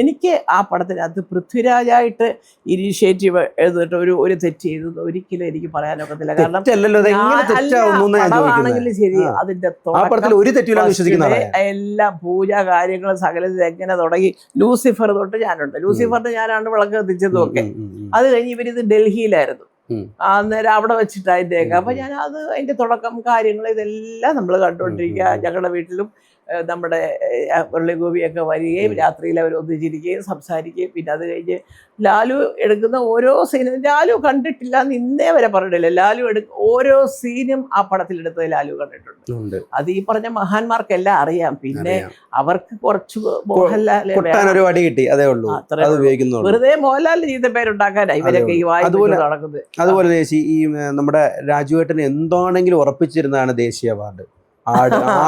എനിക്ക് ആ പടത്തിനകത്ത് പൃഥ്വിരാജായിട്ട് ഇനീഷ്യേറ്റീവ് എടുത്തിട്ട് ഒരു തെറ്റ് ചെയ്തത് ഒരിക്കലും എനിക്ക് പറയാനൊക്കത്തില്ല. കാരണം ആണെങ്കിലും ശരി, അതിന്റെ എല്ലാ പൂജാ കാര്യങ്ങളും സകലത്തിൽ എങ്ങനെ തുടങ്ങി, ലൂസിഫർ തൊട്ട് ഞാനുണ്ട്. ലൂസിഫറിന് ഞാനാണ് വിളക്ക് കത്തിച്ചതും ഒക്കെ. അത് കഴിഞ്ഞ് ഇവരിത് ഡൽഹിയിലായിരുന്നു, അന്നേരം അവിടെ വെച്ചിട്ട് അതിൻ്റെയൊക്കെ. അപ്പം ഞാൻ അതിൻ്റെ തുടക്കം കാര്യങ്ങൾ ഇതെല്ലാം നമ്മൾ കണ്ടുകൊണ്ടിരിക്കുക. ഞങ്ങളുടെ വീട്ടിലും നമ്മുടെ ഉള്ളിഗോപിയൊക്കെ വരികയും രാത്രിയിൽ അവർ ഒന്നിച്ചിരിക്കുകയും സംസാരിക്കുകയും, പിന്നെ അത് കഴിഞ്ഞ് ലാലു എടുക്കുന്ന ഓരോ സീനും ലാലു കണ്ടിട്ടില്ല എന്ന് ഇന്നേ വരെ പറഞ്ഞിട്ടില്ല. ലാലു ഓരോ സീനും ആ പടത്തിലെടുത്തത് ലാലു കണ്ടിട്ടുണ്ട്. അത് ഈ പറഞ്ഞ മഹാന്മാർക്കെല്ലാം അറിയാം. പിന്നെ അവർക്ക് കുറച്ച് മോഹൻലാൽ വെറുതെ മോഹൻലാലിന് ചെയ്ത പേരുണ്ടാക്കാനായി ഇവരൊക്കെ ഈ വായ്പ നടക്കുന്നത്. അതുപോലെ ഈ നമ്മുടെ രാജുവേട്ടന് എന്താണെങ്കിലും ഉറപ്പിച്ചിരുന്നതാണ് ദേശീയ അവാർഡ്.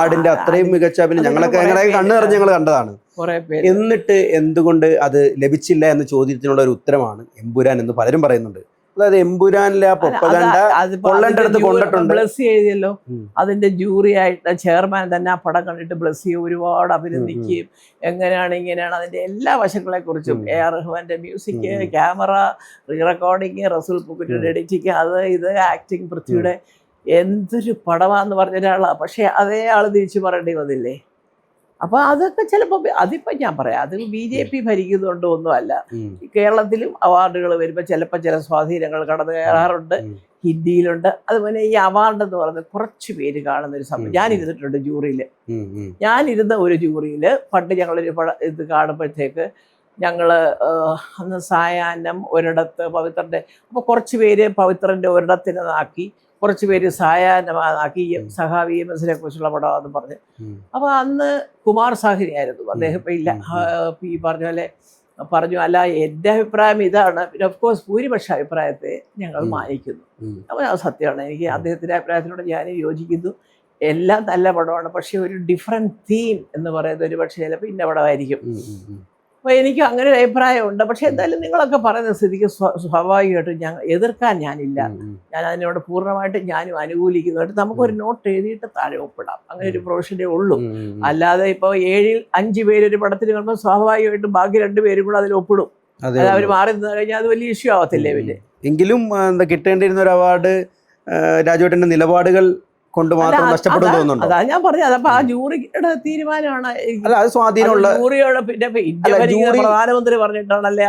ആടിന്റെ അത്രയും മികച്ച അഭിനയം ഞങ്ങളൊക്കെ കണ്ണു നിറഞ്ഞ് ഞങ്ങൾ കണ്ടതാണ്. എന്നിട്ട് എന്തുകൊണ്ട് അത് ലഭിച്ചില്ല എന്ന ചോദ്യത്തിനുള്ള ഒരു ഉത്തരമാണ് എമ്പുരാൻ എന്ന് പലരും പറയുന്നുണ്ട്. അതായത് എമ്പുരാനിലെ ആ പൊപ്പകണ്ട കൊള്ളേണ്ടടുത്ത് കൊണ്ടിട്ടുണ്ട്. ബ്ലസ് ചെയ്തല്ലോ, അതിന്റെ ജൂറി ആയിട്ട് ചെയർമാൻ തന്നെ ആ പടം കണ്ടിട്ട് ബ്ലസ് ചെയ്യും, ഒരുപാട് അഭിനന്ദിക്കുകയും എങ്ങനെയാണ് ഇങ്ങനെയാണ് അതിന്റെ എല്ലാ വശങ്ങളെ കുറിച്ചും. AR റഹ്മാന്റെ മ്യൂസിക്, ക്യാമറ, റീ റെക്കോർഡിങ്, റസൂൽ പൂക്കുറ്റിയുടെ എഡിറ്റിങ്, അത് ഇത് ആക്ടിങ്, പൃഥ്വിയുടെ എന്തൊരു പടമാന്ന് പറഞ്ഞ ഒരാളാണ്. പക്ഷെ അതേ ആൾ തിരിച്ചു പറയേണ്ടി വന്നില്ലേ? അപ്പോൾ അതൊക്കെ ചിലപ്പോൾ അതിപ്പോൾ ഞാൻ പറയാം, അത് BJP ഭരിക്കുന്നതുകൊണ്ടോ ഒന്നുമല്ല. കേരളത്തിലും അവാർഡുകൾ വരുമ്പോൾ ചിലപ്പോൾ ചില സ്വാധീനങ്ങൾ കടന്നു കയറാറുണ്ട്. ഹിന്ദിയിലുണ്ട്. അതുപോലെ ഈ അവാർഡ് എന്ന് പറയുന്നത് കുറച്ച് പേര് കാണുന്നൊരു സംഭവം. ഞാനിരുന്നിട്ടുണ്ട് ജൂറിയിൽ. ഞാനിരുന്ന ഒരു ജൂറിയിൽ പണ്ട് ഞങ്ങളൊരു ഇത് കാണുമ്പോഴത്തേക്ക് ഞങ്ങൾ അന്ന് സായാഹ്നം ഒരിടത്ത് പവിത്രൻ്റെ, അപ്പോൾ കുറച്ച് പേര് പവിത്രൻ്റെ ഒരിടത്തിനാക്കി, കുറച്ച് പേര് സായാഹ്നമാക്കി സഹാബി EMS കുറിച്ചുള്ള പടമാണെന്ന് പറഞ്ഞ്. അപ്പോൾ അന്ന് കുമാർ സാഹ്നിയായിരുന്നു അദ്ദേഹം. ഇപ്പം ഇല്ല, ഈ പറഞ്ഞ പോലെ പറഞ്ഞു. അല്ല, എൻ്റെ അഭിപ്രായം ഇതാണ്. പിന്നെ ഓഫ് കോഴ്സ് ഭൂരിപക്ഷ അഭിപ്രായത്തെ ഞങ്ങൾ മാനിക്കുന്നു. അപ്പോൾ അത് സത്യമാണ്. എനിക്ക് അദ്ദേഹത്തിൻ്റെ അഭിപ്രായത്തിനോട് ഞാൻ യോജിക്കുന്നു. എല്ലാം നല്ല പടമാണ്. പക്ഷേ ഒരു ഡിഫറെൻറ്റ് തീം എന്ന് പറയുന്നത് ഒരു പക്ഷേ ചിലപ്പോൾ ഇന്ന പടമായിരിക്കും. അപ്പോൾ എനിക്ക് അങ്ങനെ ഒരു അഭിപ്രായമുണ്ട്. പക്ഷേ എന്തായാലും നിങ്ങളൊക്കെ പറയുന്ന സ്ഥിതിക്ക് സ്വാഭാവികമായിട്ടും ഞാൻ എതിർക്കാൻ ഞാനില്ല. ഞാൻ അതിനോട് പൂർണ്ണമായിട്ട് ഞാനും അനുകൂലിക്കുന്നതായിട്ട് നമുക്കൊരു നോട്ട് എഴുതിയിട്ട് താഴെ ഒപ്പിടാം. അങ്ങനെ ഒരു പ്രൊഫഷനേ ഉള്ളൂ. അല്ലാതെ ഇപ്പോൾ 7-ൽ 5 പേര് ഒരു പടത്തിന് കാണുമ്പോൾ സ്വാഭാവികമായിട്ടും ബാക്കി 2 പേരും കൂടെ അതിൽ ഒപ്പിടും. അത് അവർ മാറി നിന്ന് കഴിഞ്ഞാൽ അത് വലിയ ഇഷ്യൂ ആവത്തില്ലേ? പിന്നെ എങ്കിലും എന്താ കിട്ടേണ്ടിയിരുന്ന ഒരു അവാർഡ് രാജുവേട്ടൻ്റെ നിലപാടുകൾ കൊണ്ട് മാത്രം നഷ്ടപ്പെടും തോന്നുന്നുണ്ട്. അതാ ഞാൻ പറഞ്ഞത്. അതപ്പോൾ ആ ജൂറിയുടെ തീരുമാനമാണ്. അത് സ്വാധീനമുള്ള ജൂറിയോട് പിന്നെ പ്രധാനമന്ത്രി പറഞ്ഞിട്ടാണല്ലേ,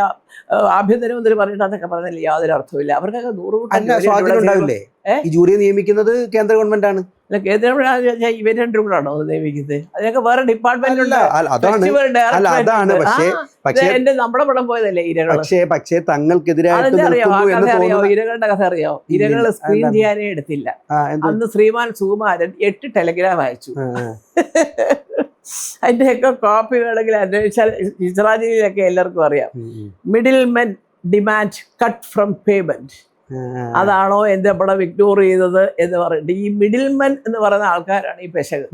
ആഭ്യന്തരമന്ത്രി പറഞ്ഞിട്ട് അതൊക്കെ പറഞ്ഞില്ല, യാതൊരു അർത്ഥമില്ല. അവർക്കൊക്കെ 100 സ്വാധീനം ഉണ്ടാവില്ലേ? ഈ ജൂറിയെ നിയമിക്കുന്നത് കേന്ദ്ര ഗവൺമെന്റ് ആണ്. അല്ല, കേന്ദ്ര ഇവർ 2 കൂടാണോ നിയമിക്കുന്നത്? അതിനൊക്കെ വേറെ ഡിപ്പാർട്ട്മെന്റ് ഉണ്ട്. എന്റെ നമ്മുടെ പടം പോയതല്ലേ ഇരകൾ. പക്ഷേ തങ്ങൾക്കെതിരായിട്ട് ഇരകളുടെ കഥ അറിയോ? ഇരകൾ സ്ക്രീൻ ചെയ്യാനേ എടുത്തില്ല. അന്ന് ശ്രീമാൻ സുകുമാരൻ 8 ടെലഗ്രാം അയച്ചു. അതിൻ്റെയൊക്കെ കോപ്പി വേണമെങ്കിൽ അന്വേഷിച്ചാൽ ഗുജറാത്തിലൊക്കെ എല്ലാവർക്കും അറിയാം. Middle men demand cut from payment. അതാണോ എൻ്റെ പടം ഇഗ്നോർ ചെയ്തത് എന്ന് പറഞ്ഞിട്ട് ഈ മിഡിൽമെൻ എന്ന് പറയുന്ന ആൾക്കാരാണ് ഈ പെശക്.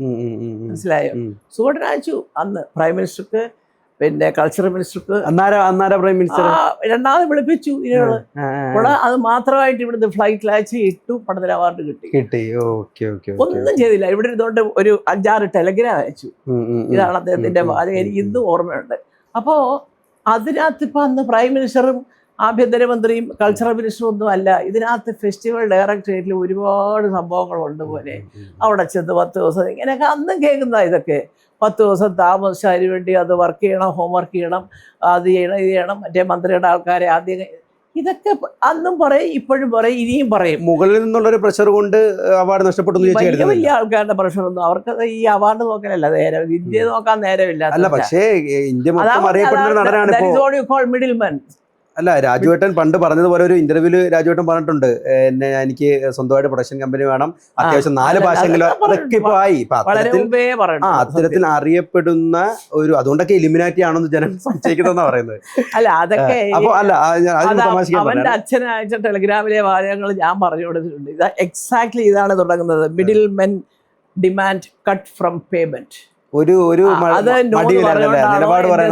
മനസ്സിലായോ? സുഗതൻ അയച്ചു അന്ന് പ്രൈം മിനിസ്റ്റർക്ക്, പിന്നെ കൾച്ചറൽ മിനിസ്റ്റർക്ക്. പ്രൈം മിനിസ്റ്റർ രണ്ടാമത് വിളിപ്പിച്ചു ഇരകള്. ഇവിടെ അത് മാത്രമായിട്ട് ഇവിടുന്ന് ഫ്ലൈറ്റ് അയച്ച് ഇട്ടു. പടത്തിന് അവാർഡ് കിട്ടി. ഒന്നും ചെയ്തില്ല. ഇവിടെ ഇരുന്നുകൊണ്ട് ഒരു 5-6 ടെലഗ്രാം അയച്ചു. ഇതാണ് അദ്ദേഹത്തിന്റെ വാചകം. എനിക്ക് ഇന്നും ഓർമ്മയുണ്ട്. അപ്പോൾ അതിനകത്ത് ഇപ്പം അന്ന് പ്രൈം മിനിസ്റ്ററും ആഭ്യന്തരമന്ത്രിയും കൾച്ചറൽ മിനിസ്റ്ററും ഒന്നും അല്ല. ഇതിനകത്ത് ഫെസ്റ്റിവൽ ഡയറക്ടറേറ്റിൽ ഒരുപാട് സംഭവങ്ങളുണ്ട് പോലെ. അവിടെ ചെന്ന് 10 ദിവസം ഇങ്ങനെയൊക്കെ അന്നും കേൾക്കുന്നതാണ്. ഇതൊക്കെ 10 ദിവസം താമസിച്ച് അതിന് വേണ്ടി അത് വർക്ക് ചെയ്യണം, ഹോംവർക്ക് ചെയ്യണം, അത് ചെയ്യണം, ഇത് ചെയ്യണം. മറ്റേ മന്ത്രിയുടെ ആൾക്കാരെ ആദ്യം ഇതൊക്കെ അന്നും പറയും, ഇപ്പോഴും പറയും, ഇനിയും പറയും. മുകളിൽ നിന്നുള്ളൊരു പ്രഷർ കൊണ്ട് അവാർഡ് നഷ്ടപ്പെട്ടു. വലിയ വലിയ ആൾക്കാരുടെ പ്രഷറൊന്നും അവർക്ക് ഈ അവാർഡ് നോക്കാനല്ല നേരം, ഇന്ത്യ നോക്കാൻ നേരമില്ല. അല്ല, പക്ഷേ ഇന്ത്യ മൊത്തം അറിയപ്പെടുന്ന നടനാണ് ഇപ്പോ. Middle man. അല്ല, രാജുവേട്ടൻ പണ്ട് പറഞ്ഞതുപോലെ ഒരു ഇന്റർവ്യൂല് രാജുവേട്ടൻ പറഞ്ഞിട്ടുണ്ട്, എനിക്ക് സ്വന്തമായിട്ട് പ്രൊഡക്ഷൻ കമ്പനി വേണം, അത്യാവശ്യം 4 ഭാഷയെങ്കിലും. അതൊക്കെ ഇപ്പൊ ആയി. അത്തരത്തിൽ അറിയപ്പെടുന്ന ഒരു, അതുകൊണ്ടൊക്കെ ഇലിമിനാറ്റി ആണെന്ന് ജനം സംശയിക്കുന്നതെന്നാ പറയുന്നത്. അല്ല, അതൊക്കെ അപ്പൊ അല്ല, അവന്റെ അച്ഛൻ അയച്ച ടെലഗ്രാമിലെ വാചകങ്ങൾ ഞാൻ പറഞ്ഞു കൊടുത്തിട്ടുണ്ട്. ഇത് എക്സാക്ട്ലി ഇതാണ് തുടങ്ങുന്നത്. Middle men demand cut from payment. ഒരു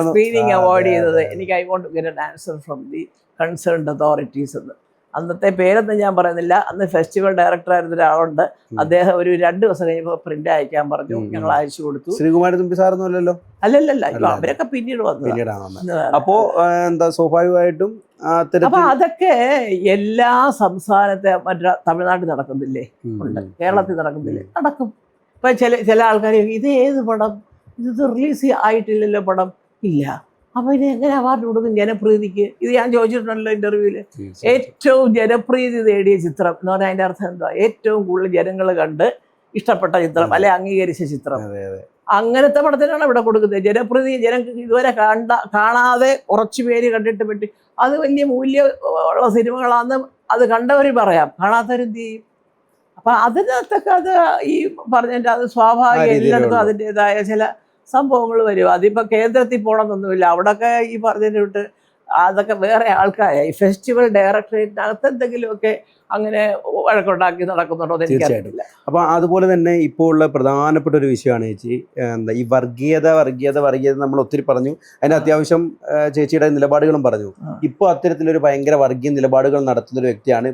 സ്ക്രീനിങ് അവോയ്ഡ് ചെയ്തത്. എനിക്ക് I want to get an answer from the concerned authorities എന്ന്. അന്നത്തെ പേരൊന്നും ഞാൻ പറയുന്നില്ല. അന്ന് ഫെസ്റ്റിവൽ ഡയറക്ടർ ആയിരുന്ന ഒരാളുണ്ട്. അദ്ദേഹം ഒരു 2 ദിവസം കഴിഞ്ഞപ്പോൾ പ്രിന്റ് അയക്കാൻ പറഞ്ഞു. ഞങ്ങൾ അയച്ചു കൊടുത്തു. ശ്രീകുമാരൻ തമ്പി സാറൊന്നും അല്ലല്ലോ? അല്ലല്ല, അവരൊക്കെ പിന്നീട് വന്നു. അപ്പോ എന്താ, സ്വാഭാവികമായിട്ടും അപ്പൊ അതൊക്കെ എല്ലാ സംസ്ഥാനത്തെ മറ്റേ തമിഴ്നാട്ടിൽ നടക്കുന്നില്ലേ, ഉണ്ട്. കേരളത്തിൽ നടക്കുന്നില്ലേ, നടക്കും. ഇപ്പം ചില ആൾക്കാർ ഇത് ഏത് പടം, ഇത് റിലീസ് ആയിട്ടില്ലല്ലോ പടം, ഇല്ല. അപ്പോൾ ഇത് എങ്ങനെ അവാർഡ് കൊടുക്കും ജനപ്രീതിക്ക്? ഇത് ഞാൻ ചോദിച്ചിട്ടുണ്ടല്ലോ ഇൻ്റർവ്യൂവിൽ. ഏറ്റവും ജനപ്രീതി നേടിയ ചിത്രം എന്ന് പറഞ്ഞാൽ അതിൻ്റെ അർത്ഥം എന്താ? ഏറ്റവും കൂടുതൽ ജനങ്ങൾ കണ്ട് ഇഷ്ടപ്പെട്ട ചിത്രം, അല്ലെ അംഗീകരിച്ച ചിത്രം, അങ്ങനത്തെ പടത്തിനാണ് ഇവിടെ കൊടുക്കുന്നത്. ജനപ്രീതി ജനങ്ങൾക്ക് ഇതുവരെ കാണാതെ കുറച്ച് പേര് കണ്ടിട്ട് പറ്റി അത് വലിയ മൂല്യമുള്ള സിനിമകളാണെന്ന് അത് കണ്ടവർ പറയാം, കാണാത്തവരെന്ത് ചെയ്യും? അപ്പം അതിനകത്തൊക്കെ അത് ഈ പറഞ്ഞതിൻ്റെ അത് സ്വാഭാവികം. എല്ലായിടത്തും അതിൻ്റെതായ ചില സംഭവങ്ങൾ വരും. അതിപ്പോൾ കേന്ദ്രത്തിൽ പോകണമെന്നൊന്നുമില്ല. അവിടെയൊക്കെ ഈ പറഞ്ഞതിന് വിട്ട് അതൊക്കെ വേറെ ആൾക്കാരായി. ഈ ഫെസ്റ്റിവൽ ഡയറക്ടറേറ്റിനകത്ത് എന്തെങ്കിലുമൊക്കെ അങ്ങനെ വഴക്കുണ്ടാക്കി നടക്കുന്നുണ്ടോ എന്ന് എനിക്കറിയില്ല. അപ്പോൾ അതുപോലെ തന്നെ ഇപ്പോൾ ഉള്ള പ്രധാനപ്പെട്ട ഒരു വിഷയമാണ് ചേച്ചി, എന്താ ഈ വർഗീയത നമ്മൾ ഒത്തിരി പറഞ്ഞു. അതിന് അത്യാവശ്യം ചേച്ചിയുടെ നിലപാടുകളും പറഞ്ഞു. ഇപ്പോൾ അത്തരത്തിലൊരു ഭയങ്കര വർഗീയ നിലപാടുകൾ നടത്തുന്ന ഒരു വ്യക്തിയാണ്.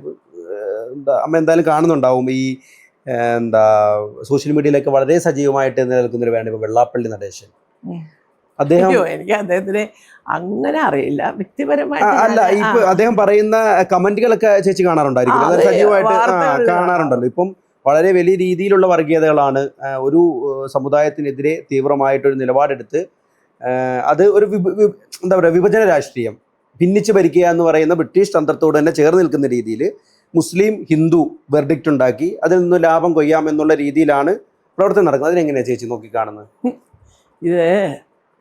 അമ്മ എന്തായാലും കാണുന്നുണ്ടാവും, ഈ എന്താ സോഷ്യൽ മീഡിയയിലൊക്കെ വളരെ സജീവമായിട്ട് നിലനിൽക്കുന്നൊരു വേണം ഇപ്പോൾ വെള്ളാപ്പള്ളി നടേശൻ. അദ്ദേഹം, എനിക്ക് അദ്ദേഹത്തിന് അങ്ങനെ അറിയില്ല വ്യക്തിപരമായിട്ട്. അല്ല, ഇപ്പൊ അദ്ദേഹം പറയുന്ന കമന്റുകളൊക്കെ ചേച്ചി കാണാറുണ്ടായിരിക്കും, സജീവമായിട്ട് കാണാറുണ്ടല്ലോ. ഇപ്പം വളരെ വലിയ രീതിയിലുള്ള വർഗീയതകളാണ്. ഒരു സമുദായത്തിനെതിരെ തീവ്രമായിട്ടൊരു നിലപാടെടുത്ത് അത് ഒരു എന്താ പറയുക, വിഭജന രാഷ്ട്രീയം, ഭിന്നിച്ച് ഭരിക്കുക എന്ന് പറയുന്ന ബ്രിട്ടീഷ് തന്ത്രത്തോട് തന്നെ ചേർന്ന് നിൽക്കുന്ന രീതിയിൽ മുസ്ലിം ഹിന്ദു വെർഡിക്റ്റ് ഉണ്ടാക്കി അതിൽ നിന്ന് ലാഭം കൊയ്യാമെന്നുള്ള രീതിയിലാണ് പ്രവർത്തനം നടക്കുന്നത്. അതിനെങ്ങനെയാണ് ചേച്ചി നോക്കിക്കാണുന്നത്? ഇത്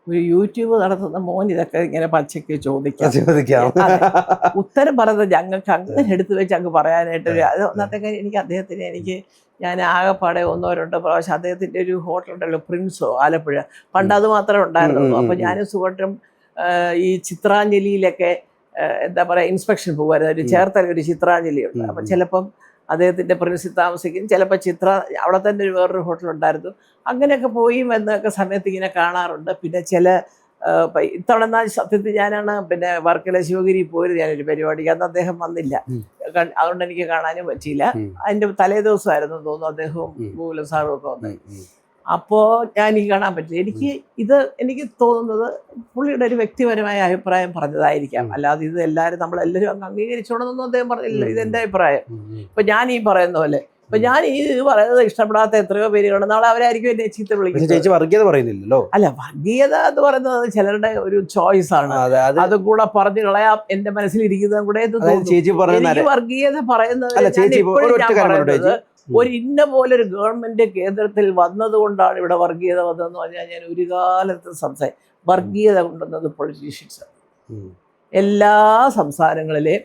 ഒരു യൂട്യൂബ് നടത്തുന്ന മോൻ ഇതൊക്കെ ഇങ്ങനെ പച്ചയ്ക്ക് ചോദിക്കാം. ഉത്തരം പറയുന്നത് ഞങ്ങൾക്ക് അങ്ങനെ എടുത്തു വെച്ച് അങ്ങ് പറയാനായിട്ട് അത് ഒന്നാമത്തെ കാര്യം. ഞാൻ ആകെപ്പാടെ 1-2 പ്രാവശ്യം അദ്ദേഹത്തിൻ്റെ ഒരു ഹോട്ടലുണ്ടല്ലോ, പ്രിൻസോ, ആലപ്പുഴ, പണ്ട് അത് മാത്രമേ ഉണ്ടായിരുന്നുള്ളൂ. അപ്പോൾ ഞാനും സുഖട്ടും ഈ ചിത്രാഞ്ജലിയിലൊക്കെ എന്താ പറയുക ഇൻസ്പെക്ഷൻ പോകുമായിരുന്നു. ഒരു ചേർത്തല ഒരു ചിത്രാഞ്ജലി ഉണ്ട്. അപ്പം ചിലപ്പം അദ്ദേഹത്തിൻ്റെ പ്രിൻസിൽ താമസിക്കും, ചിലപ്പോൾ അവിടെ തന്നെ ഒരു വേറൊരു ഹോട്ടലുണ്ടായിരുന്നു. അങ്ങനെയൊക്കെ പോയി എന്നൊക്കെ സമയത്ത് ഇങ്ങനെ കാണാറുണ്ട്. പിന്നെ ചില ഇത്തവണ സത്യത്തിൽ ഞാനാണ് പിന്നെ വർക്കല ശിവഗിരി പോയത് ഞാനൊരു പരിപാടിക്ക്. അന്ന് അദ്ദേഹം വന്നില്ല, അതുകൊണ്ട് എനിക്ക് കാണാനും പറ്റിയില്ല. അതിൻ്റെ തലേ ദിവസമായിരുന്നു തോന്നുന്നു അദ്ദേഹവും ഗൂഗിളും സാറും ഒക്കെ വന്നത്. അപ്പോൾ എനിക്ക് കാണാൻ പറ്റില്ല. എനിക്ക് തോന്നുന്നത് പുള്ളിയുടെ ഒരു വ്യക്തിപരമായ അഭിപ്രായം പറഞ്ഞതായിരിക്കാം. അല്ലാതെ ഇത് നമ്മളെല്ലാവരും അങ്ങ് അംഗീകരിച്ചോണമെന്നൊന്നും അദ്ദേഹം പറഞ്ഞില്ല. ഇതെൻ്റെ അഭിപ്രായം. ഇപ്പം ഞാൻ ഈ പറയുന്ന പോലെ, ഇപ്പം ഞാൻ ഈ പറയുന്നത് ഇഷ്ടപ്പെടാത്ത എത്രയോ പേര് കാണും, നാളെ അവരായിരിക്കും എന്നെ ചീത്ത വിളിക്കുന്നത്. വർഗീയത പറയുന്നില്ലല്ലോ. അല്ല, വർഗീയത എന്ന് പറയുന്നത് ചിലരുടെ ഒരു ചോയ്സ് ആണ്. അതും കൂടെ പറഞ്ഞു കളയാം എൻ്റെ മനസ്സിലിരിക്കുന്നതും കൂടെ. വർഗീയത പറയുന്നത് ഒരു ഇന്ന പോലൊരു ഗവൺമെന്റ് കേന്ദ്രത്തിൽ വന്നതുകൊണ്ടാണ് ഇവിടെ വർഗീയത വന്നതെന്ന് പറഞ്ഞാൽ ഞാൻ ഒരു കാലത്ത് വർഗീയത കൊണ്ടുവന്നത് പൊളിറ്റീഷ്യൻസാണ്. എല്ലാ സംസ്ഥാനങ്ങളിലെയും